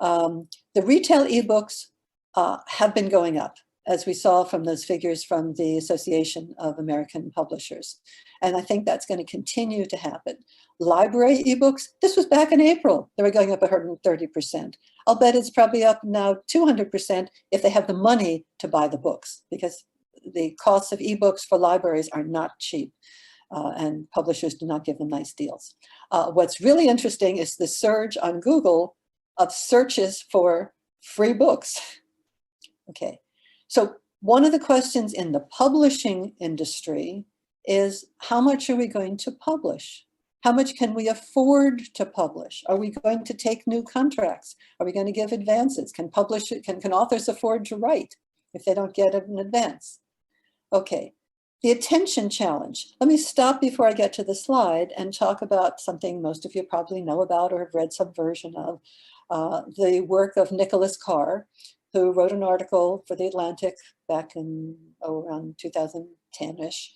The retail ebooks have been going up, as we saw from those figures from the Association of American Publishers. And I think that's going to continue to happen. Library ebooks, this was back in April, they were going up 130%. I'll bet it's probably up now 200% if they have the money to buy the books, because the costs of ebooks for libraries are not cheap. And publishers do not give them nice deals. What's really interesting is the surge on Google of searches for free books. Okay, so one of the questions in the publishing industry is, how much are we going to publish? How much can we afford to publish? Are we going to take new contracts? Are we going to give advances? Can authors afford to write if they don't get an advance? Okay. The attention challenge. Let me stop before I get to the slide and talk about something most of you probably know about or have read some version of, the work of Nicholas Carr, who wrote an article for The Atlantic back in around 2010-ish.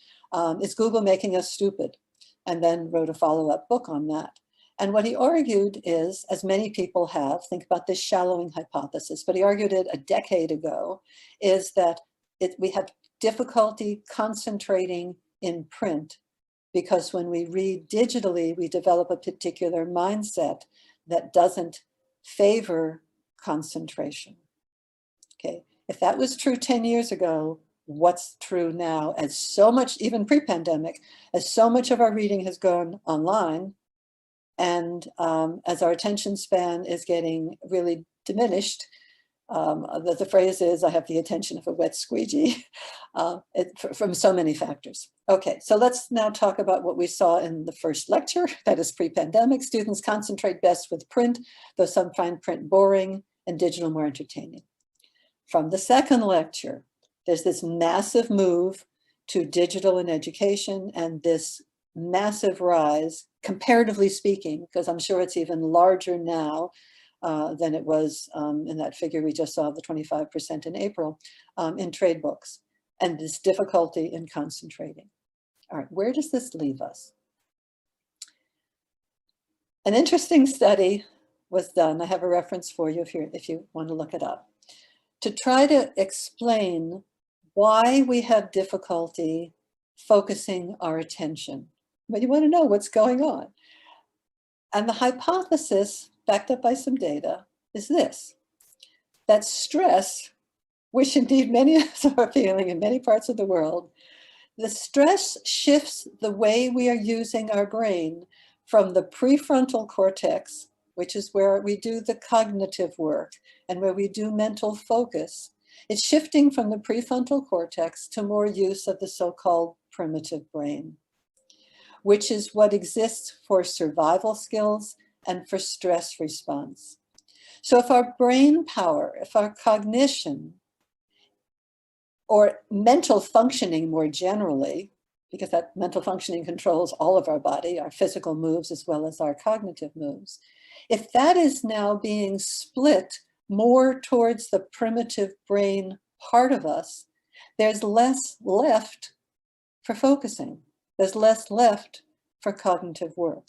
Is Google making us stupid? And then wrote a follow-up book on that. And what he argued is, as many people have, think about this shallowing hypothesis, but he argued it a decade ago, is that we have difficulty concentrating in print because when we read digitally, we develop a particular mindset that doesn't favor concentration. Okay, if that was true 10 years ago, what's true now? As so much, even pre-pandemic, as so much of our reading has gone online, and as our attention span is getting really diminished, the phrase is, I have the attention of a wet squeegee, from so many factors. Okay, so let's now talk about what we saw in the first lecture, that is pre-pandemic. Students concentrate best with print, though some find print boring and digital more entertaining. From the second lecture, there's this massive move to digital in education and this massive rise, comparatively speaking, because I'm sure it's even larger now than it was in that figure we just saw, the 25% in April, in trade books, and this difficulty in concentrating. All right, where does this leave us? An interesting study was done. I have a reference for you if you want to look it up, to try to explain why we have difficulty focusing our attention. But you want to know what's going on. And the hypothesis, backed up by some data, is this: that stress, which indeed many of us are feeling in many parts of the world, the stress shifts the way we are using our brain from the prefrontal cortex, which is where we do the cognitive work and where we do mental focus. It's shifting from the prefrontal cortex to more use of the so-called primitive brain, which is what exists for survival skills and for stress response. So if our brain power, if our cognition, or mental functioning more generally, because that mental functioning controls all of our body, our physical moves as well as our cognitive moves, if that is now being split more towards the primitive brain part of us, there's less left for focusing. There's less left for cognitive work.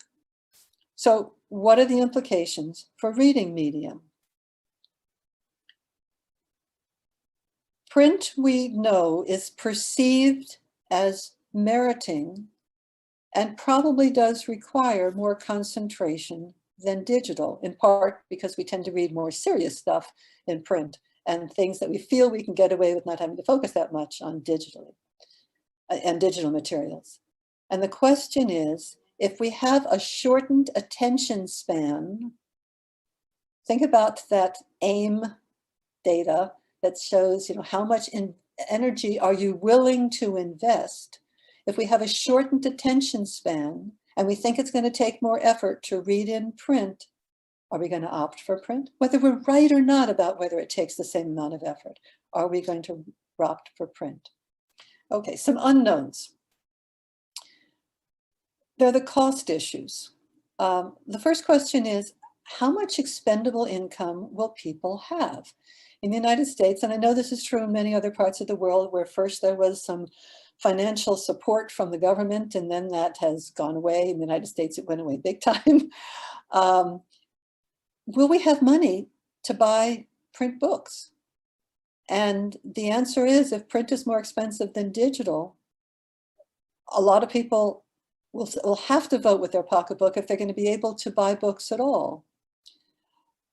So what are the implications for reading medium? Print, we know, is perceived as meriting and probably does require more concentration than digital, in part because we tend to read more serious stuff in print and things that we feel we can get away with not having to focus that much on digitally and digital materials. And the question is, if we have a shortened attention span, think about that AIM data that shows, how much energy are you willing to invest? If we have a shortened attention span and we think it's going to take more effort to read in print, are we going to opt for print? Whether we're right or not about whether it takes the same amount of effort, are we going to opt for print? Okay, some unknowns. They're the cost issues. The first question is, how much expendable income will people have? In the United States, and I know this is true in many other parts of the world where first there was some financial support from the government, and then that has gone away. In the United States, it went away big time. Will we have money to buy print books? And the answer is, if print is more expensive than digital, a lot of people will have to vote with their pocketbook if they're going to be able to buy books at all.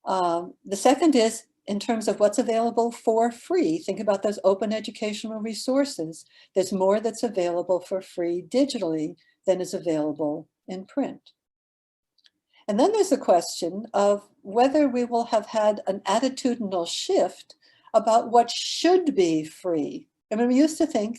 The second is, in terms of what's available for free, think about those open educational resources. There's more that's available for free digitally than is available in print. And then there's the question of whether we will have had an attitudinal shift about what should be free. I mean, we used to think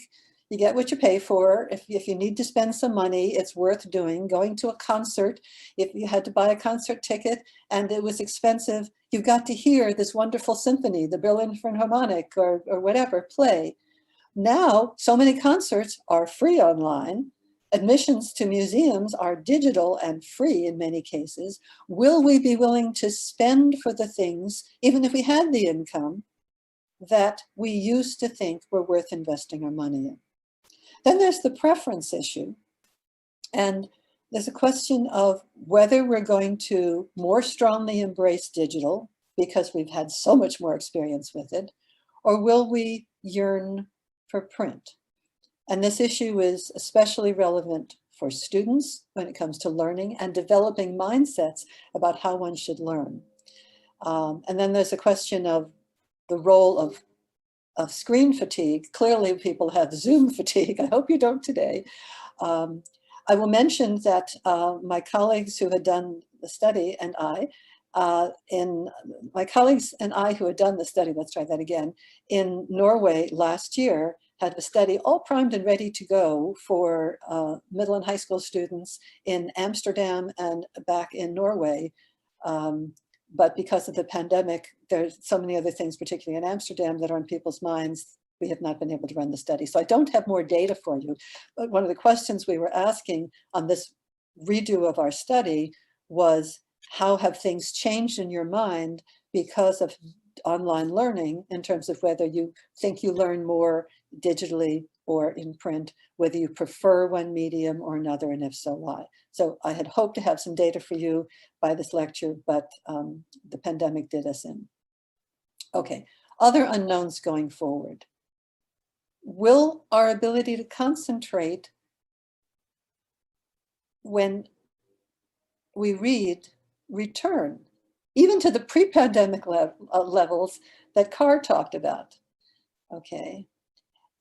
you get what you pay for. If you need to spend some money, it's worth doing. Going to a concert, if you had to buy a concert ticket and it was expensive, you got to hear this wonderful symphony, the Berlin Philharmonic or whatever, play. Now, so many concerts are free online. Admissions to museums are digital and free in many cases. Will we be willing to spend for the things, even if we had the income, that we used to think were worth investing our money in? Then there's the preference issue. And there's a question of whether we're going to more strongly embrace digital because we've had so much more experience with it, or will we yearn for print? And this issue is especially relevant for students when it comes to learning and developing mindsets about how one should learn. And then there's a question of the role of screen fatigue. Clearly people have Zoom fatigue. I hope you don't today. I will mention that my colleagues who had done the study and let's try that again, in Norway last year had a study all primed and ready to go for middle and high school students in Amsterdam and back in Norway. But because of the pandemic, there's so many other things, particularly in Amsterdam, that are on people's minds. We have not been able to run the study. So I don't have more data for you. But one of the questions we were asking on this redo of our study was, how have things changed in your mind because of online learning, in terms of whether you think you learn more digitally or in print, whether you prefer one medium or another, and if so, why? So I had hoped to have some data for you by this lecture, but the pandemic did us in. Okay, other unknowns going forward. Will our ability to concentrate when we read return, even to the pre-pandemic levels that Carr talked about? Okay.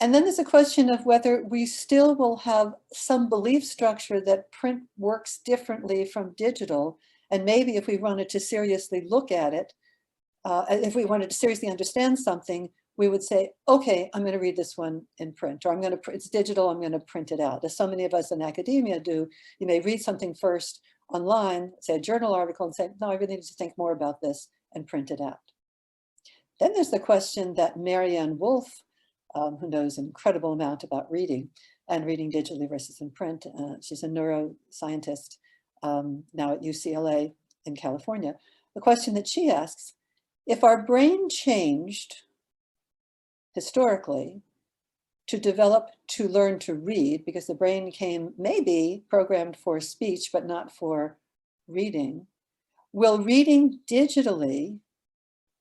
And then there's a question of whether we still will have some belief structure that print works differently from digital. And maybe if we wanted to seriously look at it, if we wanted to seriously understand something, we would say, okay, I'm going to read this one in print, or it's digital, I'm going to print it out. As so many of us in academia do, you may read something first online, say a journal article, and say, no, I really need to think more about this, and print it out. Then there's the question that Marianne Wolf, who knows an incredible amount about reading and reading digitally versus in print. She's a neuroscientist now at UCLA in California. The question that she asks, if our brain changed historically to learn to read, because the brain came maybe programmed for speech, but not for reading, will reading digitally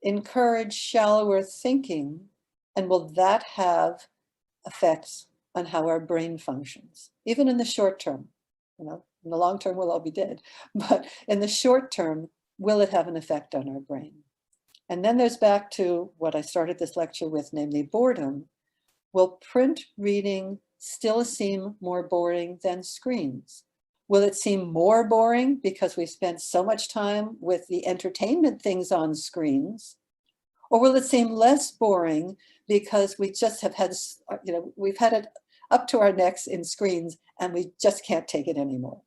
encourage shallower thinking? And will that have effects on how our brain functions, even in the short term? You know, in the long term, we'll all be dead. But in the short term, will it have an effect on our brain? And then there's back to what I started this lecture with, namely boredom. Will print reading still seem more boring than screens? Will it seem more boring because we spent so much time with the entertainment things on screens? Or will it seem less boring because we just have had, we've had it up to our necks in screens and we just can't take it anymore?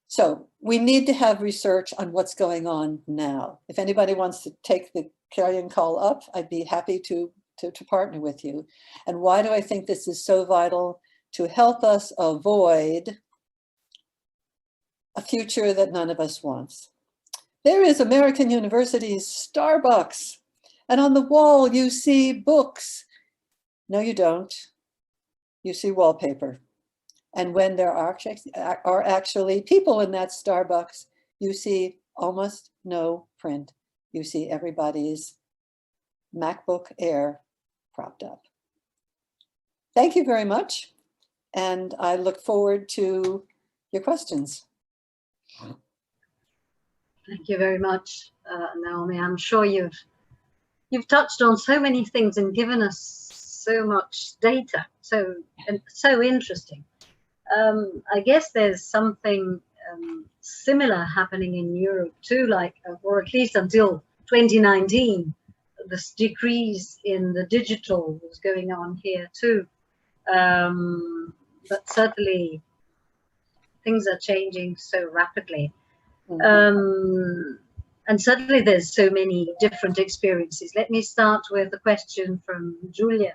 So we need to have research on what's going on now. If anybody wants to take the carrion call up, I'd be happy to partner with you. And why do I think this is so vital? To help us avoid a future that none of us wants. There is American University's Starbucks, and on the wall you see books. No, you don't. you see wallpaper. And when there are actually people in that Starbucks, you see almost no print. You see everybody's MacBook Air propped up. Thank you very much. And I look forward to your questions. Thank you very much, Naomi. I'm sure you've touched on so many things and given us so much data, so interesting. I guess there's something similar happening in Europe too, like, or at least until 2019, this decrease in the digital was going on here too. But certainly things are changing so rapidly. And certainly there's so many different experiences. Let me start with a question from Julia.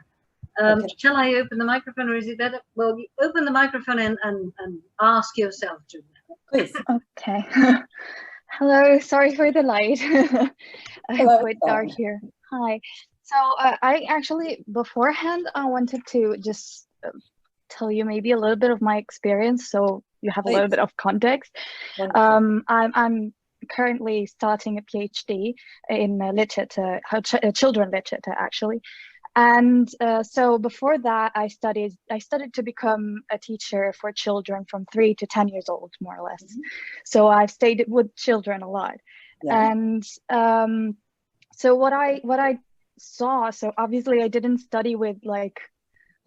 Okay. Shall I open the microphone, or is it better? Well, you open the microphone and ask yourself, Julia. Please. Okay. Hello, sorry for the light. It's quite dark here. Hi. So I actually, beforehand, I wanted to just tell you maybe a little bit of my experience, so you have a little bit of context. I'm currently starting a PhD in literature, children literature, actually. And so before that, I studied to become a teacher for children from 3 to 10 years old, more or less. So I've stayed with children a lot. Yeah. And so what I saw, so obviously I didn't study with like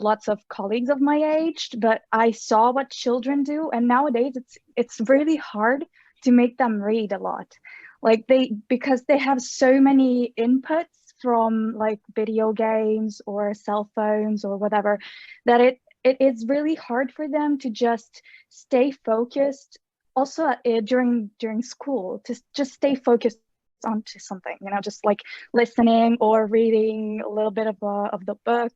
lots of colleagues of my age, but I saw what children do. And nowadays it's really hard to make them read a lot. Like because they have so many inputs from like video games or cell phones or whatever, that it is really hard for them to just stay focused. Also during school, to just stay focused onto something, you know, just like listening or reading a little bit of the book.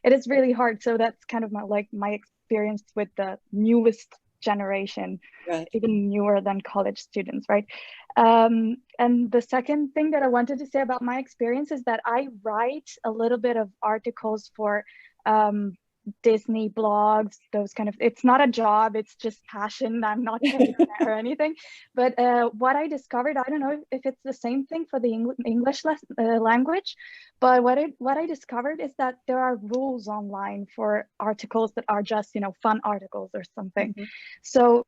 It is really hard. So that's kind of my experience with the newest generation, right. Even newer than college students, right? And the second thing that I wanted to say about my experience is that I write a little bit of articles for Disney blogs, those kind of, it's not a job, it's just passion. I'm not paid or anything. But what I discovered, I don't know if it's the same thing for the English language, but what I discovered is that there are rules online for articles that are just, you know, fun articles or something. So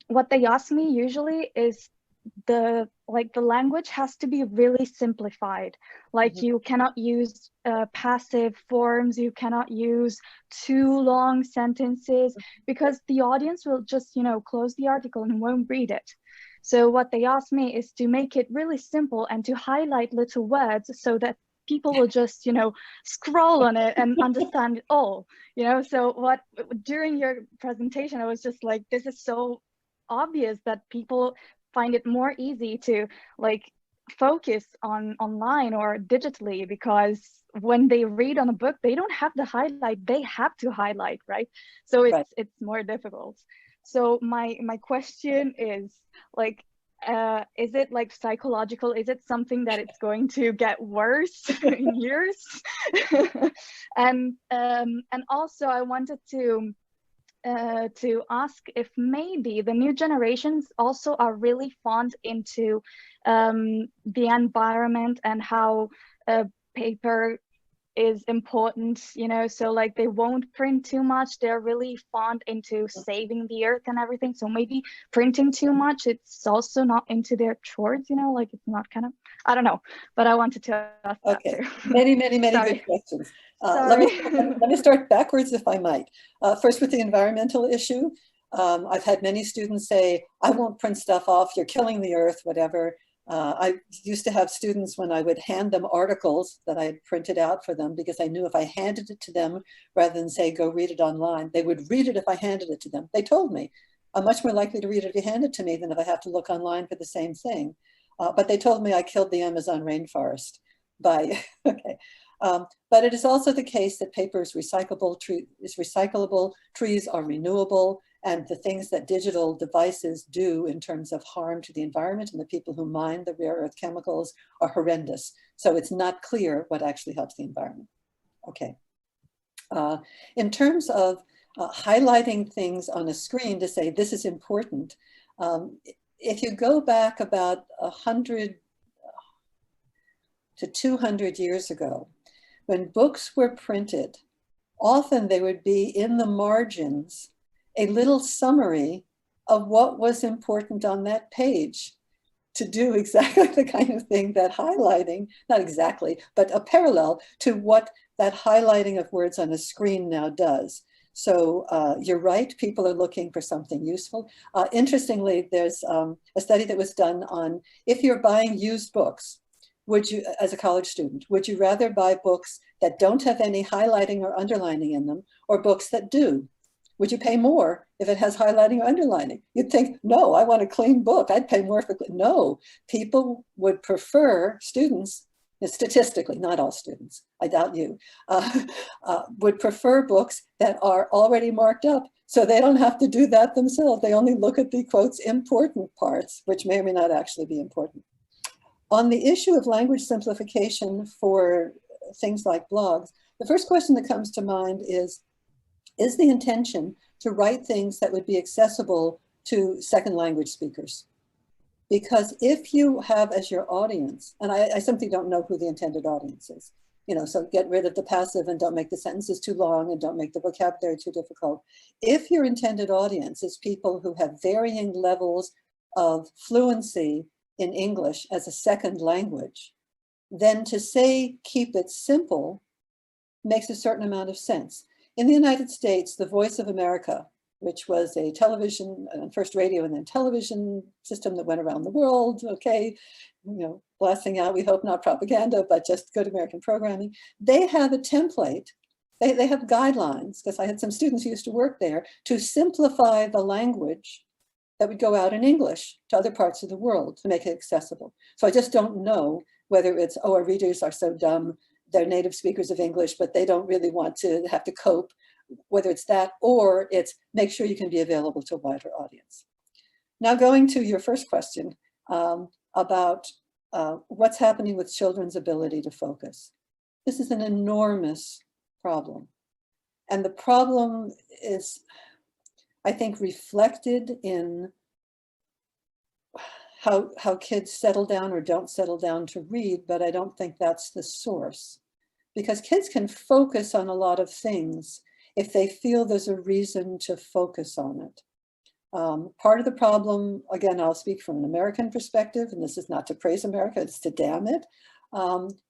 what they ask me usually is the language has to be really simplified. Like you cannot use passive forms, you cannot use too long sentences, because the audience will just, you know, close the article and won't read it. So what they asked me is to make it really simple and to highlight little words so that people will just, you know, scroll on it and understand it all, you know. So during your presentation, I was just like, this is so obvious that people find it more easy to like focus on online or digitally, because when they read on a book, they don't have the highlight, they have to highlight, right? So it's more difficult. So my question is like, is it like psychological? Is it something that it's going to get worse in years? And also I wanted to ask if maybe the new generations also are really fond into the environment and how paper is important, you know, so like they won't print too much. They're really fond into saving the earth and everything. So maybe printing too much, it's also not into their chores, you know, like it's not kind of, I don't know, but I wanted to ask that too. Many good questions. Let me start backwards, if I might. First with the environmental issue. I've had many students say, I won't print stuff off, you're killing the earth, whatever. I used to have students when I would hand them articles that I had printed out for them, because I knew if I handed it to them, rather than say, go read it online, they would read it if I handed it to them. They told me, I'm much more likely to read it if you hand it to me than if I have to look online for the same thing. But they told me I killed the Amazon rainforest by, okay. But it is also the case that paper is recyclable, trees are renewable, and the things that digital devices do in terms of harm to the environment and the people who mine the rare earth chemicals are horrendous. So it's not clear what actually helps the environment. Okay. In terms of highlighting things on a screen to say this is important, if you go back about 100 to 200 years ago, when books were printed, often they would be in the margins, a little summary of what was important on that page to do exactly the kind of thing that highlighting, not exactly, but a parallel to what that highlighting of words on a screen now does. So you're right, people are looking for something useful. Interestingly, there's a study that was done on if you're buying used books, would you, as a college student, would you rather buy books that don't have any highlighting or underlining in them, or books that do? Would you pay more if it has highlighting or underlining? You'd think, no, I want a clean book. I'd pay more for, no, people would prefer, students, statistically, not all students, I doubt you, would prefer books that are already marked up so they don't have to do that themselves. They only look at the quotes important parts, which may or may not actually be important. On the issue of language simplification for things like blogs, the first question that comes to mind is the intention to write things that would be accessible to second language speakers? Because if you have as your audience, and I simply don't know who the intended audience is, so get rid of the passive and don't make the sentences too long and don't make the vocabulary too difficult. If your intended audience is people who have varying levels of fluency in English as a second language, then to say keep it simple makes a certain amount of sense. In the United States, the Voice of America, which was a television, first radio and then television system that went around the world, okay, blasting out, we hope not propaganda, but just good American programming. They have a template, they have guidelines, because I had some students who used to work there, to simplify the language that would go out in English to other parts of the world to make it accessible. So I just don't know whether it's, oh, our readers are so dumb, they're native speakers of English, but they don't really want to have to cope, whether it's that or it's make sure you can be available to a wider audience. Now going to your first question about what's happening with children's ability to focus. This is an enormous problem. And the problem is, I think, reflected in how kids settle down or don't settle down to read, but I don't think that's the source. Because kids can focus on a lot of things if they feel there's a reason to focus on it. Part of the problem, again, I'll speak from an American perspective, and this is not to praise America, it's to damn it.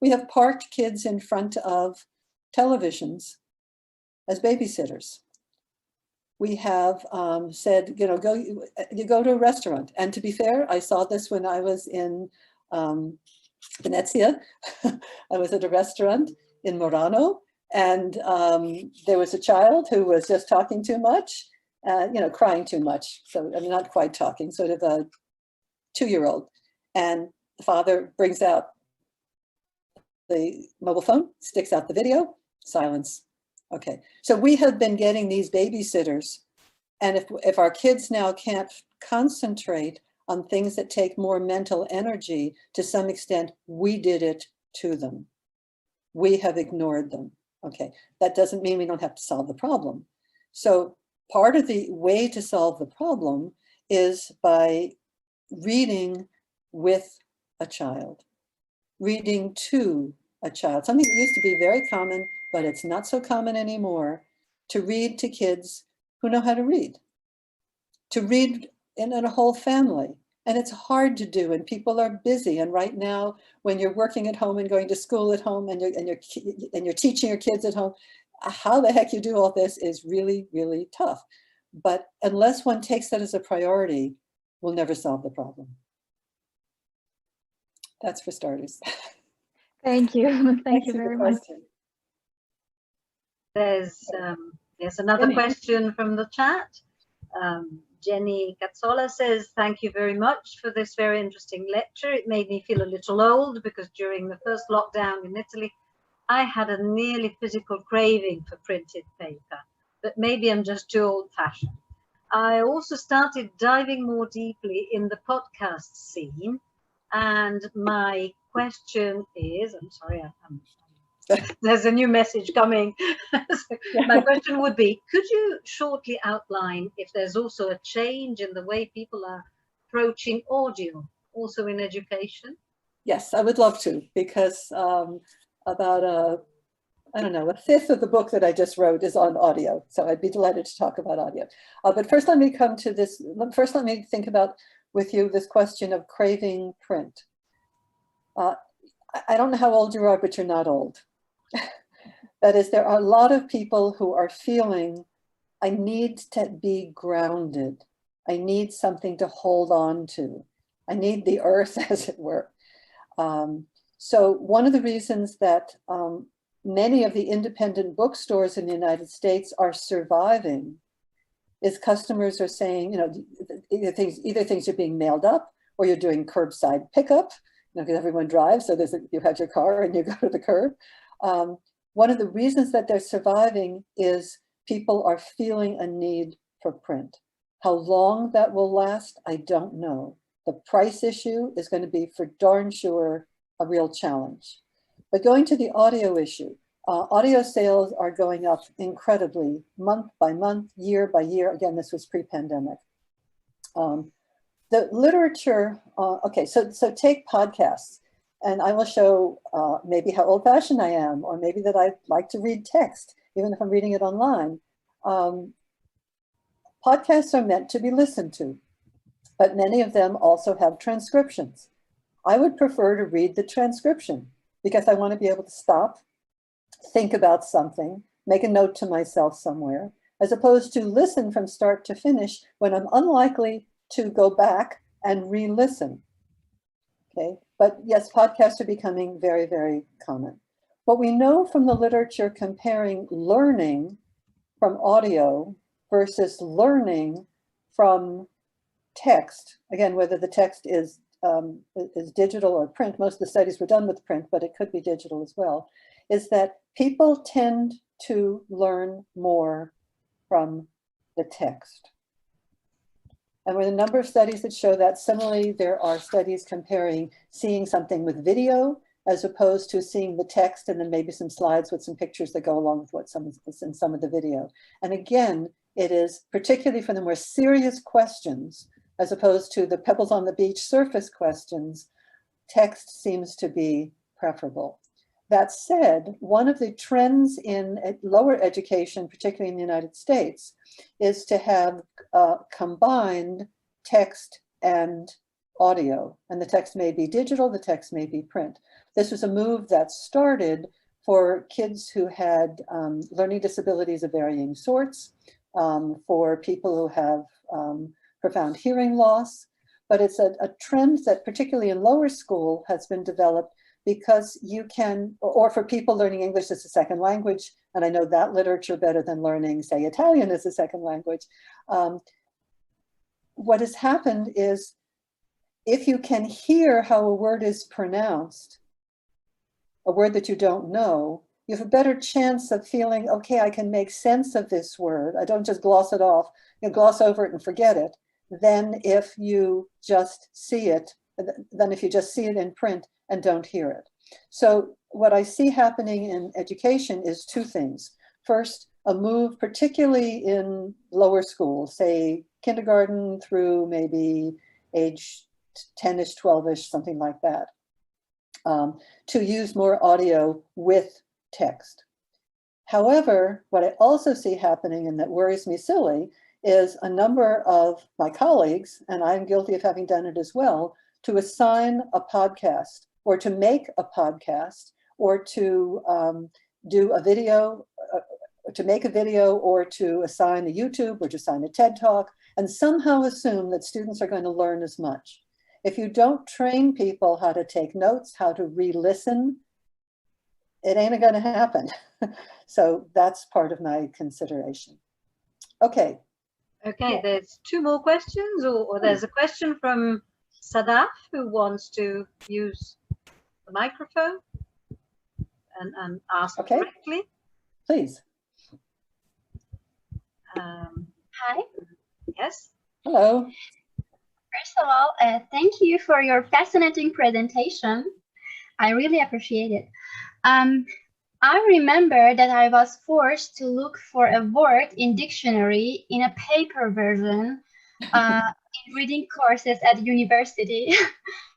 We have parked kids in front of televisions as babysitters. We have said, you go to a restaurant. And to be fair, I saw this when I was in Venezia. I was at a restaurant in Murano, and there was a child who was just talking too much, crying too much. So, I mean, not quite talking, sort of a 2-year-old. And the father brings out the mobile phone, sticks out the video, silence. Okay, so we have been getting these babysitters, and if our kids now can't concentrate on things that take more mental energy, to some extent, we did it to them. We have ignored them. Okay, that doesn't mean we don't have to solve the problem. So part of the way to solve the problem is by reading with a child, reading to a child, something that used to be very common, but it's not so common anymore, to read to kids who know how to read, to read in a whole family. And it's hard to do, and people are busy. And right now, when you're working at home and going to school at home and you're teaching your kids at home, how the heck you do all this is really, really tough. But unless one takes that as a priority, we'll never solve the problem. That's for starters. Thank you. Thank you very much. There's another question from the chat. Jenny Cazzola says, thank you very much for this very interesting lecture. It made me feel a little old because during the first lockdown in Italy, I had a nearly physical craving for printed paper, but maybe I'm just too old-fashioned. I also started diving more deeply in the podcast scene, and my question is, I'm sorry, I'm There's a new message coming. So my question would be, could you shortly outline if there's also a change in the way people are approaching audio, also in education? Yes, I would love to, because about I don't know, a fifth of the book that I just wrote is on audio. So I'd be delighted to talk about audio. But first, let me come to this. First, let me think about with you this question of craving print. I don't know how old you are, but you're not old. That is, there are a lot of people who are feeling, I need to be grounded. I need something to hold on to. I need the earth, as it were. So one of the reasons that many of the independent bookstores in the United States are surviving is customers are saying, you know, either things are being mailed up or you're doing curbside pickup, you know, because everyone drives. So you have your car and you go to the curb. One of the reasons that they're surviving is people are feeling a need for print. How long that will last, I don't know. The price issue is going to be for darn sure a real challenge. But going to the audio issue, audio sales are going up incredibly month by month, year by year. Again, this was pre-pandemic. The literature, okay, so take podcasts, and I will show maybe how old-fashioned I am, or maybe that I like to read text, even if I'm reading it online. Podcasts are meant to be listened to, but many of them also have transcriptions. I would prefer to read the transcription because I want to be able to stop, think about something, make a note to myself somewhere, as opposed to listen from start to finish when I'm unlikely to go back and re-listen. Okay, but yes, podcasts are becoming very, very common. What we know from the literature comparing learning from audio versus learning from text, again, whether the text is digital or print, most of the studies were done with print, but it could be digital as well, is that people tend to learn more from the text. And there are a number of studies that show that. Similarly, there are studies comparing seeing something with video as opposed to seeing the text and then maybe some slides with some pictures that go along with what is in some of the video. And again, it is particularly for the more serious questions, as opposed to the pebbles on the beach surface questions, text seems to be preferable. That said, one of the trends in lower education, particularly in the United States, is to have combined text and audio. And the text may be digital, the text may be print. This was a move that started for kids who had learning disabilities of varying sorts, for people who have profound hearing loss, but it's a trend that particularly in lower school has been developed because you can, or for people learning English as a second language, and I know that literature better than learning, say, Italian as a second language. What has happened is if you can hear how a word is pronounced, a word that you don't know, you have a better chance of feeling, okay, I can make sense of this word. I don't just gloss it off, you know, gloss over it and forget it, than if you just see it, in print and don't hear it. So what I see happening in education is two things. First, a move, particularly in lower school, say kindergarten through maybe age 10-ish, 12-ish, something like that, to use more audio with text. However, what I also see happening, and that worries me silly, is a number of my colleagues, and I'm guilty of having done it as well, to assign a podcast or to make a podcast or to do a video, to make a video or to assign a YouTube or to assign a TED Talk, and somehow assume that students are going to learn as much. If you don't train people how to take notes, how to re-listen, it ain't going to happen. So that's part of my consideration. Okay. Okay, there's two more questions, or there's a question from Sadaf who wants to use the microphone and ask directly. Please. Hi. Yes. Hello. First of all, thank you for your fascinating presentation. I really appreciate it. I remember that I was forced to look for a word in dictionary in a paper version in reading courses at university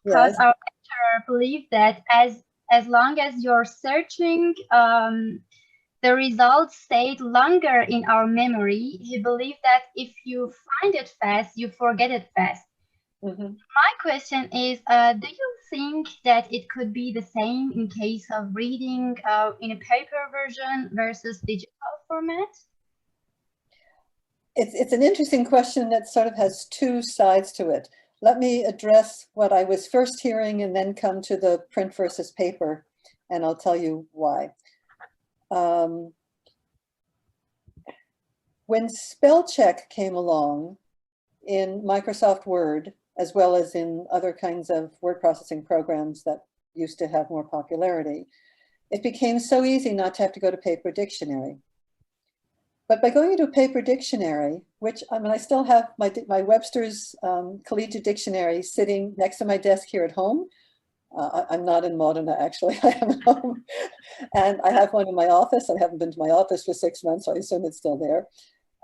because Yes. our lecturer believed that as long as you're searching, the results stayed longer in our memory. He believed that if you find it fast, you forget it fast. Mm-hmm. My question is, do you think that it could be the same in case of reading in a paper version versus digital format? It's an interesting question that sort of has two sides to it. Let me address what I was first hearing and then come to the print versus paper, and I'll tell you why. When spell check came along in Microsoft Word, as well as in other kinds of word processing programs that used to have more popularity, it became so easy not to have to go to paper dictionary. But by going into a paper dictionary, which I mean, I still have my Webster's Collegiate Dictionary sitting next to my desk here at home. I'm not in Modena, actually. I am home. And I have one in my office. I haven't been to my office for 6 months, so I assume it's still there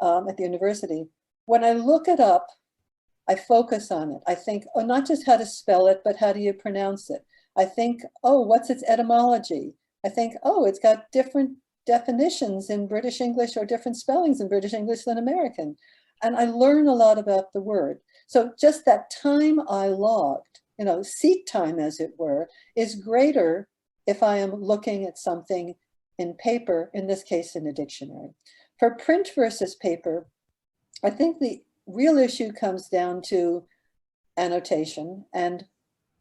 at the university. When I look it up, I focus on it. I think, oh, not just how to spell it, but how do you pronounce it? I think, oh, what's its etymology? I think, oh, it's got different definitions in British English or different spellings in British English than American. And I learn a lot about the word. So just that time I logged, you know, seat time, as it were, is greater if I am looking at something in paper, in this case, in a dictionary. For print versus paper, I think the real issue comes down to annotation and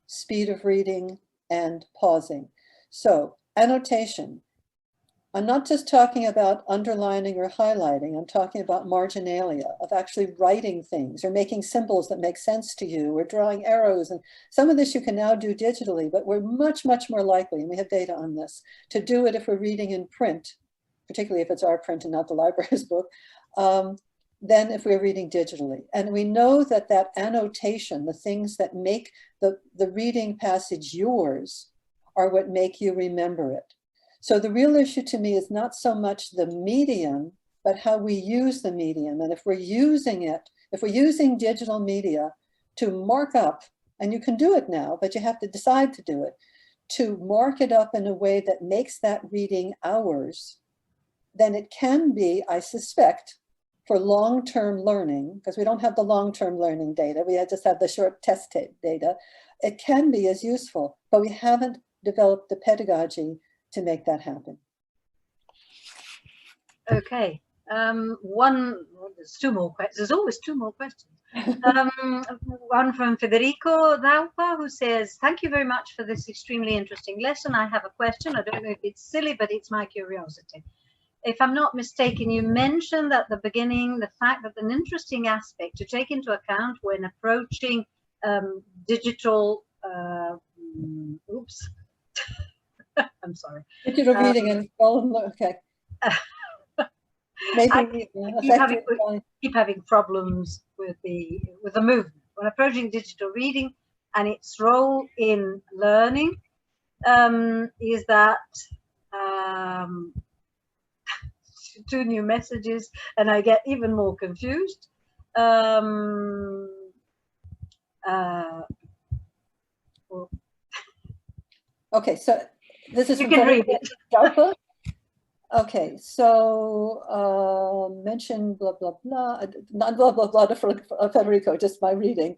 speed of reading and pausing. So annotation, I'm not just talking about underlining or highlighting, I'm talking about marginalia, of actually writing things or making symbols that make sense to you or drawing arrows. And some of this you can now do digitally, but we're much, much more likely, and we have data on this, to do it if we're reading in print, particularly if it's our print and not the library's book, than if we're reading digitally. And we know that that annotation, the things that make the reading passage yours, are what make you remember it. So the real issue to me is not so much the medium, but how we use the medium. And if we're using it, if we're using digital media to mark up, and you can do it now, but you have to decide to do it, to mark it up in a way that makes that reading ours, then it can be, I suspect, for long-term learning, because we don't have the long-term learning data, we just have the short test data, it can be as useful, but we haven't developed the pedagogy to make that happen. Okay, there's two more questions. There's always two more questions. One from Federico Daupa, who says, thank you very much for this extremely interesting lesson. I have a question. I don't know if it's silly, but it's my curiosity. If I'm not mistaken, you mentioned at the beginning the fact that an interesting aspect to take into account when approaching digital, oops, I'm sorry. Digital reading and okay. Maybe keep having problems with the movement when approaching digital reading and its role in learning. Is that two new messages, and I get even more confused. Well, okay, so this is you can read it. DARPA. Okay, so mention blah, blah, blah, not blah, blah, blah for Federico, just my reading.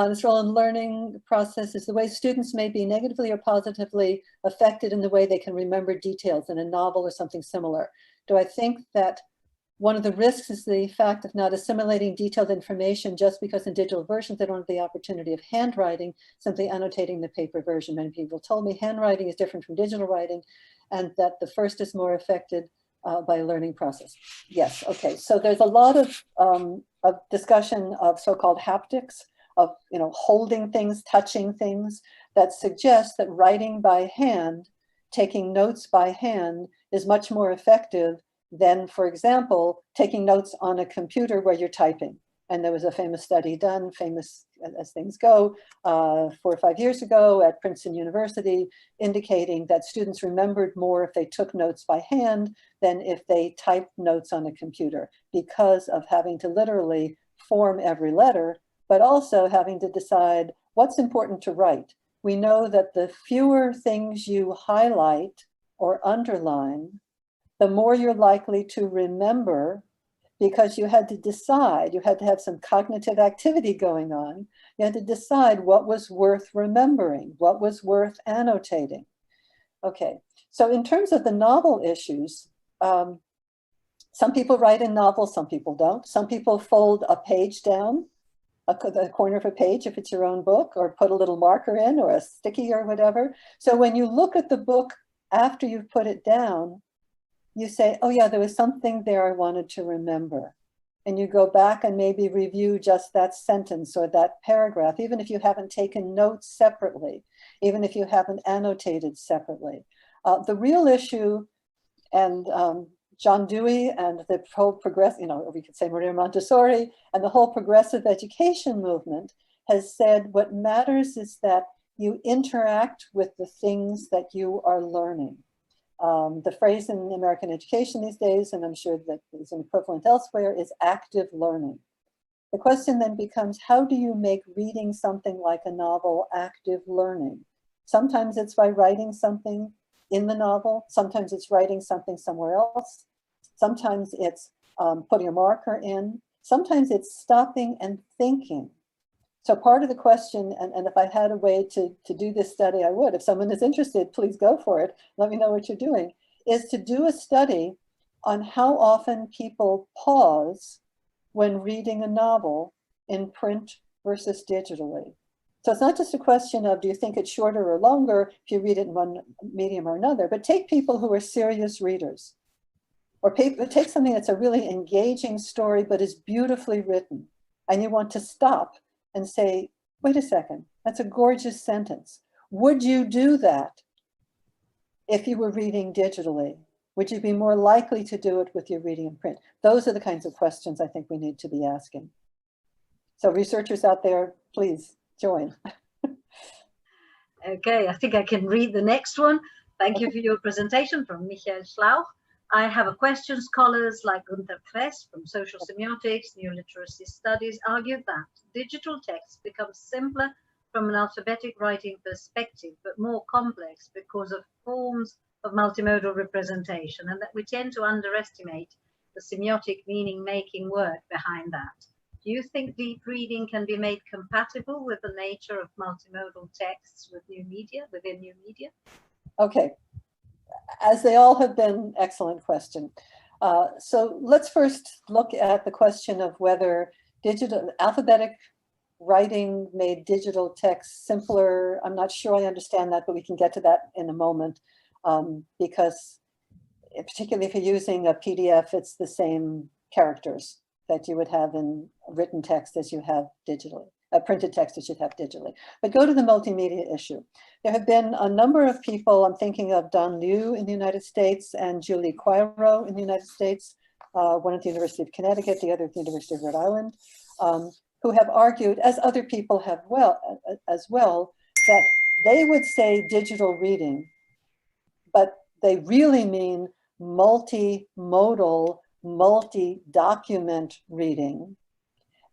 This role in learning process is the way students may be negatively or positively affected in the way they can remember details in a novel or something similar. Do I think that one of the risks is the fact of not assimilating detailed information just because in digital versions they don't have the opportunity of handwriting, simply annotating the paper version. Many people told me handwriting is different from digital writing and that the first is more affected by a learning process. Yes, okay, so there's a lot of discussion of so-called haptics, of holding things, touching things, that suggests that writing by hand, taking notes by hand, is much more effective than, for example, taking notes on a computer where you're typing. And there was a famous study done, famous as things go, 4 or 5 years ago at Princeton University, indicating that students remembered more if they took notes by hand than if they typed notes on a computer, because of having to literally form every letter, but also having to decide what's important to write. We know that the fewer things you highlight or underline, the more you're likely to remember, because you had to decide, you had to have some cognitive activity going on. You had to decide what was worth remembering, what was worth annotating. Okay, so in terms of the novel issues, some people write in novels, some people don't. Some people fold a page down, the corner of a page if it's your own book, or put a little marker in or a sticky or whatever. So when you look at the book after you've put it down, you say, oh yeah, there was something there I wanted to remember. And you go back and maybe review just that sentence or that paragraph, even if you haven't taken notes separately, even if you haven't annotated separately. The real issue, and John Dewey and the whole or we could say Maria Montessori and the whole progressive education movement has said what matters is that you interact with the things that you are learning. The phrase in American education these days, and I'm sure that there's an equivalent elsewhere, is active learning. The question then becomes, how do you make reading something like a novel active learning? Sometimes it's by writing something in the novel. Sometimes it's writing something somewhere else. Sometimes it's putting a marker in. Sometimes it's stopping and thinking. So part of the question, and if I had a way to do this study, I would. If someone is interested, please go for it. Let me know what you're doing. Is to do a study on how often people pause when reading a novel in print versus digitally. So it's not just a question of, do you think it's shorter or longer if you read it in one medium or another, but take people who are serious readers, or take something that's a really engaging story but is beautifully written, and you want to stop and say, wait a second, that's a gorgeous sentence. Would you do that if you were reading digitally? Would you be more likely to do it with your reading in print? Those are the kinds of questions I think we need to be asking. So researchers out there, please join. Okay, I think I can read the next one. Thank you for your presentation from Michael Schlauch. I have a question. Scholars like Gunther Kress from Social Semiotics, New Literacy Studies argue that digital text becomes simpler from an alphabetic writing perspective, but more complex because of forms of multimodal representation, and that we tend to underestimate the semiotic meaning-making work behind that. Do you think deep reading can be made compatible with the nature of multimodal texts with new media, within new media? Okay. As they all have been, excellent question. So let's first look at the question of whether alphabetic writing made digital text simpler. I'm not sure I understand that, but we can get to that in a moment, because particularly if you're using a PDF, it's the same characters that you would have in written text as you have digitally. Printed text as you'd have digitally. But go to the multimedia issue. There have been a number of people, I'm thinking of Don Liu in the United States and Julie Quiro in the United States, one at the University of Connecticut, the other at the University of Rhode Island, who have argued, as other people have as well, that they would say digital reading, but they really mean multimodal, multi-document reading.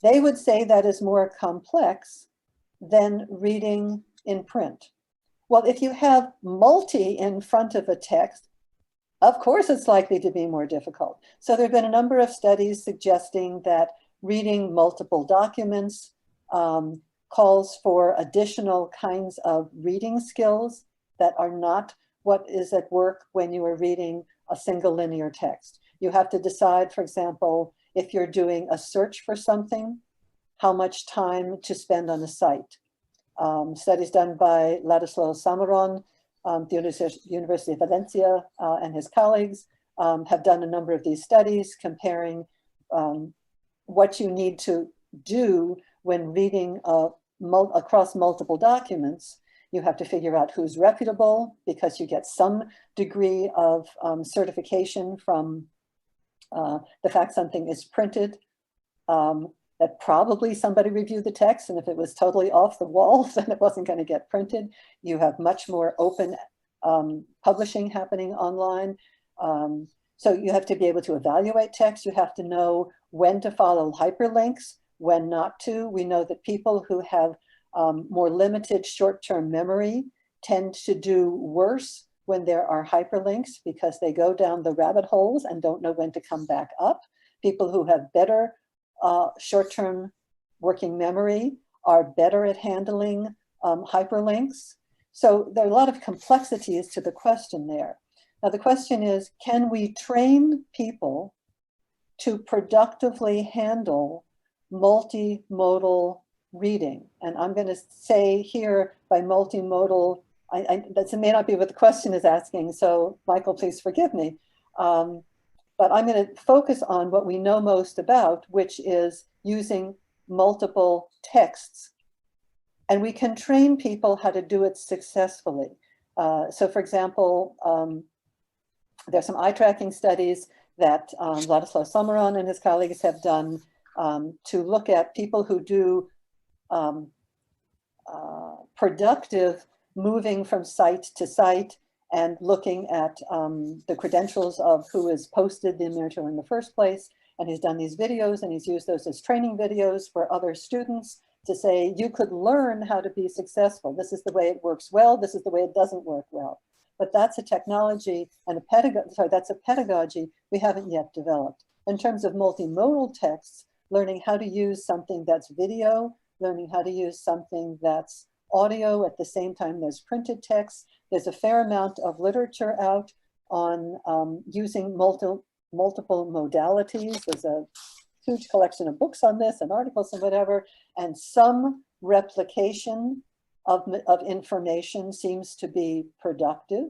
They would say that is more complex than reading in print. Well, if you have multi in front of a text, of course it's likely to be more difficult. So there have been a number of studies suggesting that reading multiple documents calls for additional kinds of reading skills that are not what is at work when you are reading a single linear text. You have to decide, for example, if you're doing a search for something, how much time to spend on a site. Studies done by Ladislau Samaron, the University of Valencia, and his colleagues have done a number of these studies comparing what you need to do when reading across multiple documents. You have to figure out who's reputable, because you get some degree of certification from the fact something is printed. that probably somebody reviewed the text, and if it was totally off the wall, then it wasn't going to get printed. You have much more open publishing happening online. So you have to be able to evaluate text. You have to know when to follow hyperlinks, when not to. We know that people who have more limited short-term memory tend to do worse when there are hyperlinks because they go down the rabbit holes and don't know when to come back up. People who have better short-term working memory are better at handling hyperlinks. So there are a lot of complexities to the question there. Now the question is, can we train people to productively handle multimodal reading? And I'm going to say here by multimodal, that may not be what the question is asking, so Michael, please forgive me. But I'm going to focus on what we know most about, which is using multiple texts. And we can train people how to do it successfully. So for example, there's some eye tracking studies that Vladislav Someron and his colleagues have done to look at people who do productive moving from site to site and looking at the credentials of who has posted the material in the first place. And he's done these videos and he's used those as training videos for other students to say, you could learn how to be successful. This is the way it works well. This is the way it doesn't work well. But that's a technology and a pedagogy, that's a pedagogy we haven't yet developed. In terms of multimodal texts, learning how to use something that's video, learning how to use something that's audio at the same time there's printed text. There's a fair amount of literature out on using multiple modalities. There's a huge collection of books on this and articles and whatever, and some replication of information seems to be productive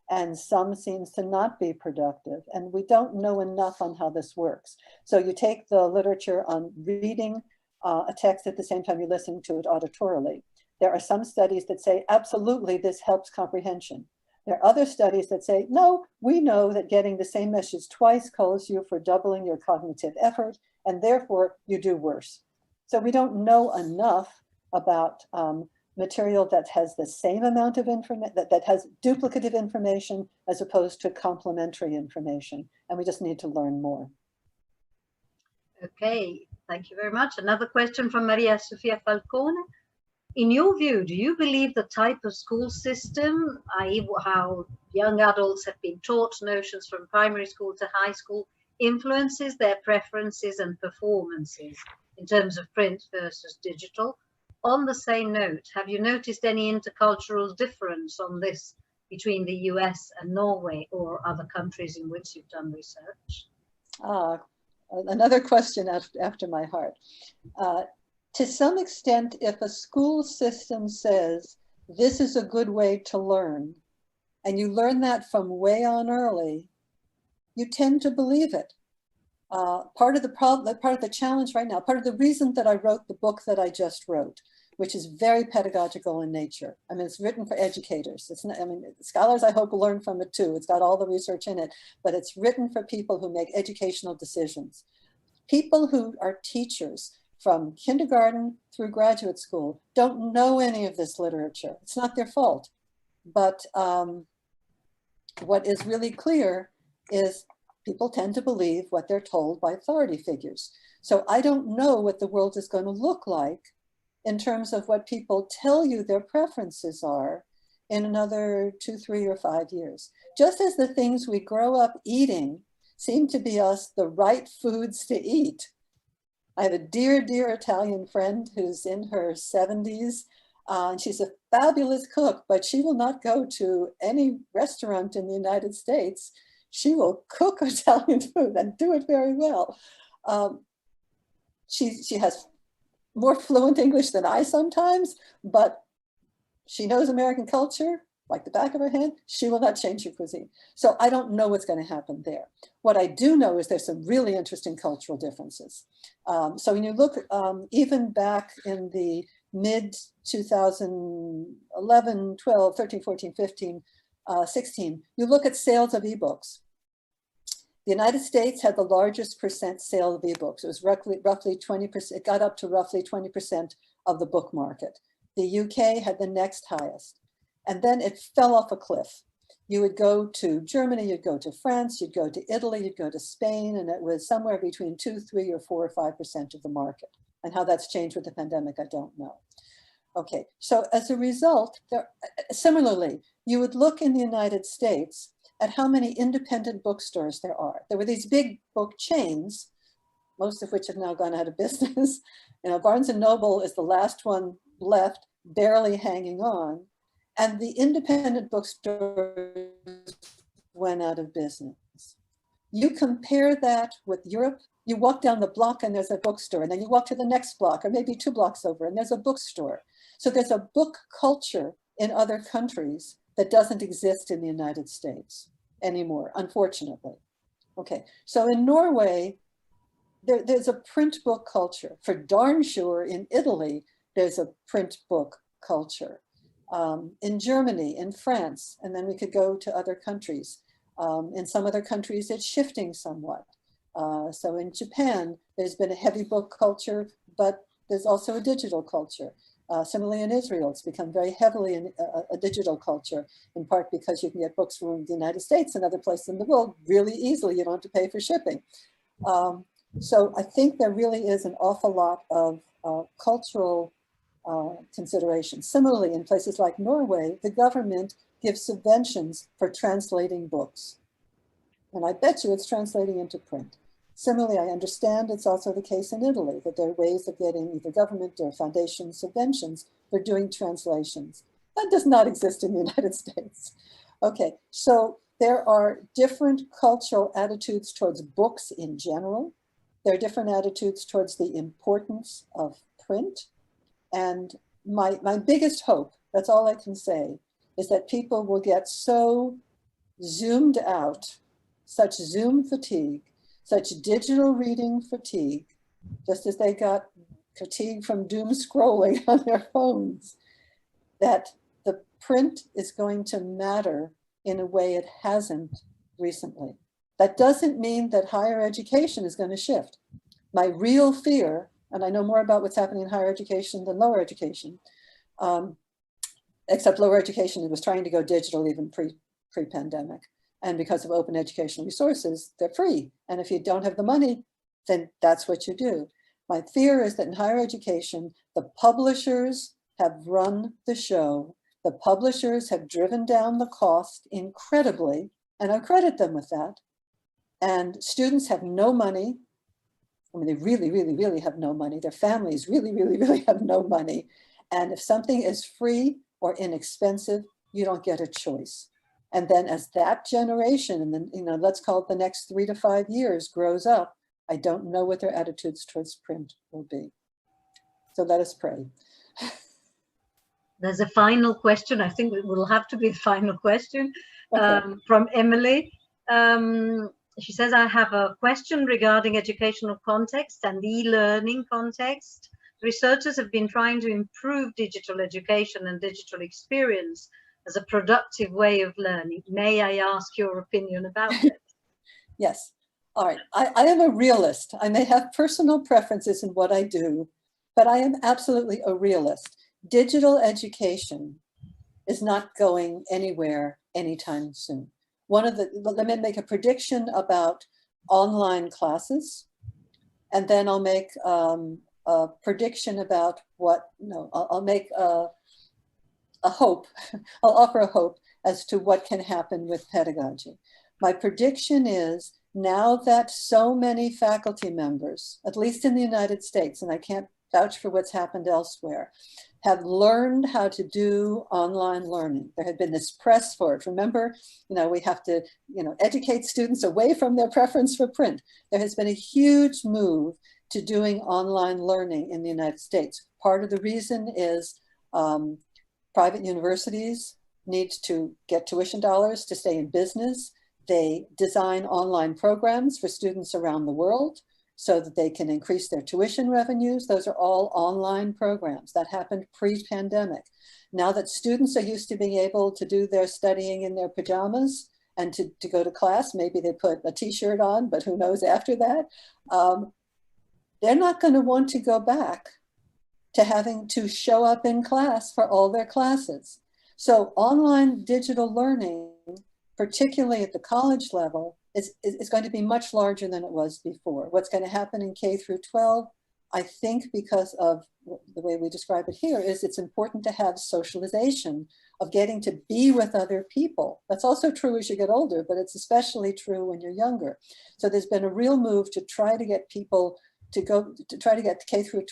and some seems to not be productive. And we don't know enough on how this works. So you take the literature on reading a text at the same time you're listening to it auditorily. There are some studies that say, absolutely, this helps comprehension. There are other studies that say, no, we know that getting the same message twice calls you for doubling your cognitive effort, and therefore you do worse. So we don't know enough about material that has the same amount of information, that has duplicative information as opposed to complementary information. And we just need to learn more. Okay, thank you very much. Another question from Maria Sofia Falcone. In your view, do you believe the type of school system, i.e. how young adults have been taught notions from primary school to high school, influences their preferences and performances in terms of print versus digital? On the same note, have you noticed any intercultural difference on this between the US and Norway or other countries in which you've done research? Another question after my heart. To some extent, if a school system says, this is a good way to learn, and you learn that from way on early, you tend to believe it. Part of the problem, part of the challenge right now, part of the reason that I wrote the book that I just wrote, which is very pedagogical in nature. I mean, it's written for educators. It's not, I mean, scholars I hope will learn from it too. It's got all the research in it, but it's written for people who make educational decisions. People who are teachers from kindergarten through graduate school don't know any of this literature. It's not their fault. But what is really clear is people tend to believe what they're told by authority figures. So I don't know what the world is going to look like in terms of what people tell you their preferences are in another 2, 3, or 5 years. Just as the things we grow up eating seem to be us the right foods to eat. I have a dear, dear Italian friend who's in her 70s, and she's a fabulous cook, but she will not go to any restaurant in the United States. She will cook Italian food and do it very well. She has more fluent English than I sometimes, but she knows American culture like the back of her hand. She will not change her cuisine. So I don't know what's going to happen there. What I do know is there's some really interesting cultural differences. So when you look even back in the mid 2011, 12, 13, 14, 15, 16, you look at sales of ebooks. The United States had the largest percent sale of ebooks. It was roughly 20%. It got up to roughly 20% of the book market. The UK had the next highest. And then it fell off a cliff. You would go to Germany, you'd go to France, you'd go to Italy, you'd go to Spain, and it was somewhere between 2, 3, or 4 or 5% of the market. And how that's changed with the pandemic, I don't know. Okay, so as a result, similarly, you would look in the United States at how many independent bookstores there are. There were these big book chains, most of which have now gone out of business. You know, Barnes & Noble is the last one left, barely hanging on. And the independent bookstores went out of business. You compare that with Europe, you walk down the block and there's a bookstore, and then you walk to the next block, or maybe 2 blocks over, and there's a bookstore. So there's a book culture in other countries that doesn't exist in the United States anymore, unfortunately. Okay, so in Norway, there's a print book culture. For darn sure, in Italy, there's a print book culture. In Germany, in France, and then we could go to other countries. In some other countries, it's shifting somewhat. So in Japan, there's been a heavy book culture, but there's also a digital culture. Similarly in Israel, it's become very heavily a digital culture, in part because you can get books from the United States and other places in the world really easily. You don't have to pay for shipping. So I think there really is an awful lot of cultural consideration. Similarly, in places like Norway, the government gives subventions for translating books. And I bet you it's translating into print. Similarly, I understand it's also the case in Italy, that there are ways of getting either government or foundation subventions for doing translations. That does not exist in the United States. Okay, so there are different cultural attitudes towards books in general. There are different attitudes towards the importance of print. And my biggest hope, that's all I can say, is that people will get so zoomed out, such Zoom fatigue, such digital reading fatigue, just as they got fatigue from doom scrolling on their phones, that the print is going to matter in a way it hasn't recently. That doesn't mean that higher education is going to shift. My real fear, and I know more about what's happening in higher education than lower education, except lower education was trying to go digital even pre-pandemic. And because of open educational resources, they're free. And if you don't have the money, then that's what you do. My fear is that in higher education, the publishers have run the show. The publishers have driven down the cost incredibly, and I credit them with that. And students have no money. I mean, they really, really, really have no money. Their families really, really, really have no money. And if something is free or inexpensive, you don't get a choice. And then as that generation, and then, you know, let's call it the next 3 to 5 years, grows up, I don't know what their attitudes towards print will be. So let us pray. There's a final question. I think it will have to be a final question from Emily. She says, I have a question regarding educational context and e-learning context. Researchers have been trying to improve digital education and digital experience as a productive way of learning. May I ask your opinion about it? Yes. All right. I am a realist. I may have personal preferences in what I do, but I am absolutely a realist. Digital education is not going anywhere anytime soon. Let me make a prediction about online classes, and then I'll make a prediction about I'll make a hope. I'll offer a hope as to what can happen with pedagogy. My prediction is, now that so many faculty members, at least in the United States, and I can't vouch for what's happened elsewhere, have learned how to do online learning. There had been this press for it. Remember, we have to, educate students away from their preference for print. There has been a huge move to doing online learning in the United States. Part of the reason is private universities need to get tuition dollars to stay in business. They design online programs for students around the world so that they can increase their tuition revenues. Those are all online programs. That happened pre-pandemic. Now that students are used to being able to do their studying in their pajamas and to go to class. Maybe they put a t-shirt on, but who knows after that. They're not going to want to go back to having to show up in class for all their classes. So online digital learning, particularly at the college level, is going to be much larger than it was before. What's going to happen in K through 12, I think because of the way we describe it here, is it's important to have socialization, of getting to be with other people. That's also true as you get older, but it's especially true when you're younger. So there's been a real move to try to get people to try to get K through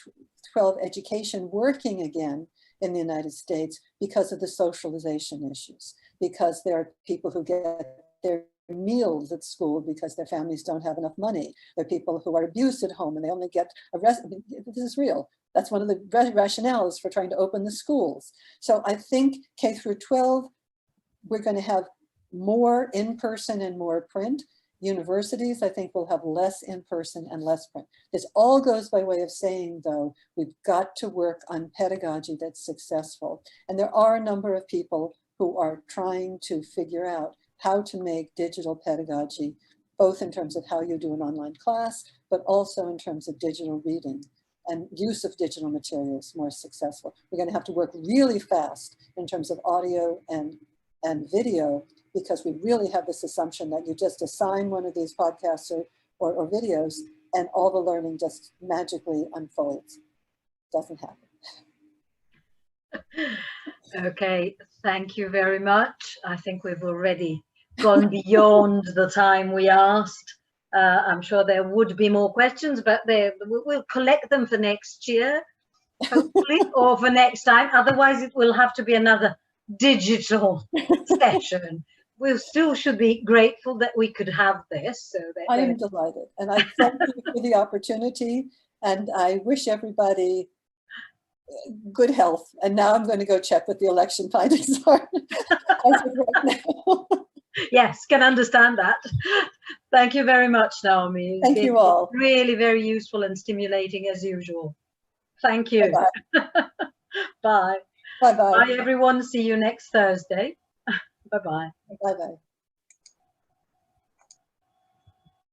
12 education working again in the United States because of the socialization issues, because there are people who get their meals at school because their families don't have enough money. There are people who are abused at home and they only get arrested. This is real. That's one of the rationales for trying to open the schools. So I think K through 12, we're going to have more in-person and more print. Universities, I think, will have less in-person and less print. This all goes by way of saying, though, we've got to work on pedagogy that's successful. And there are a number of people who are trying to figure out how to make digital pedagogy, both in terms of how you do an online class, but also in terms of digital reading and use of digital materials more successful. We're going to have to work really fast in terms of audio and video, because we really have this assumption that you just assign one of these podcasts or videos and all the learning just magically unfolds. Doesn't happen. Okay, thank you very much. I think we've already gone beyond the time we asked. I'm sure there would be more questions, but we'll collect them for next year, hopefully, or for next time. Otherwise, it will have to be another digital session. We still should be grateful that we could have this. So that I am delighted, and I thank you for the opportunity, and I wish everybody good health. And now I'm going to go check what the election findings are as of right now. Yes, can understand that. Thank you very much, Naomi. Thank you all. Really very useful and stimulating as usual. Thank you. Bye-bye. Bye. Bye-bye. Bye, everyone. See you next Thursday. Bye-bye. Bye-bye.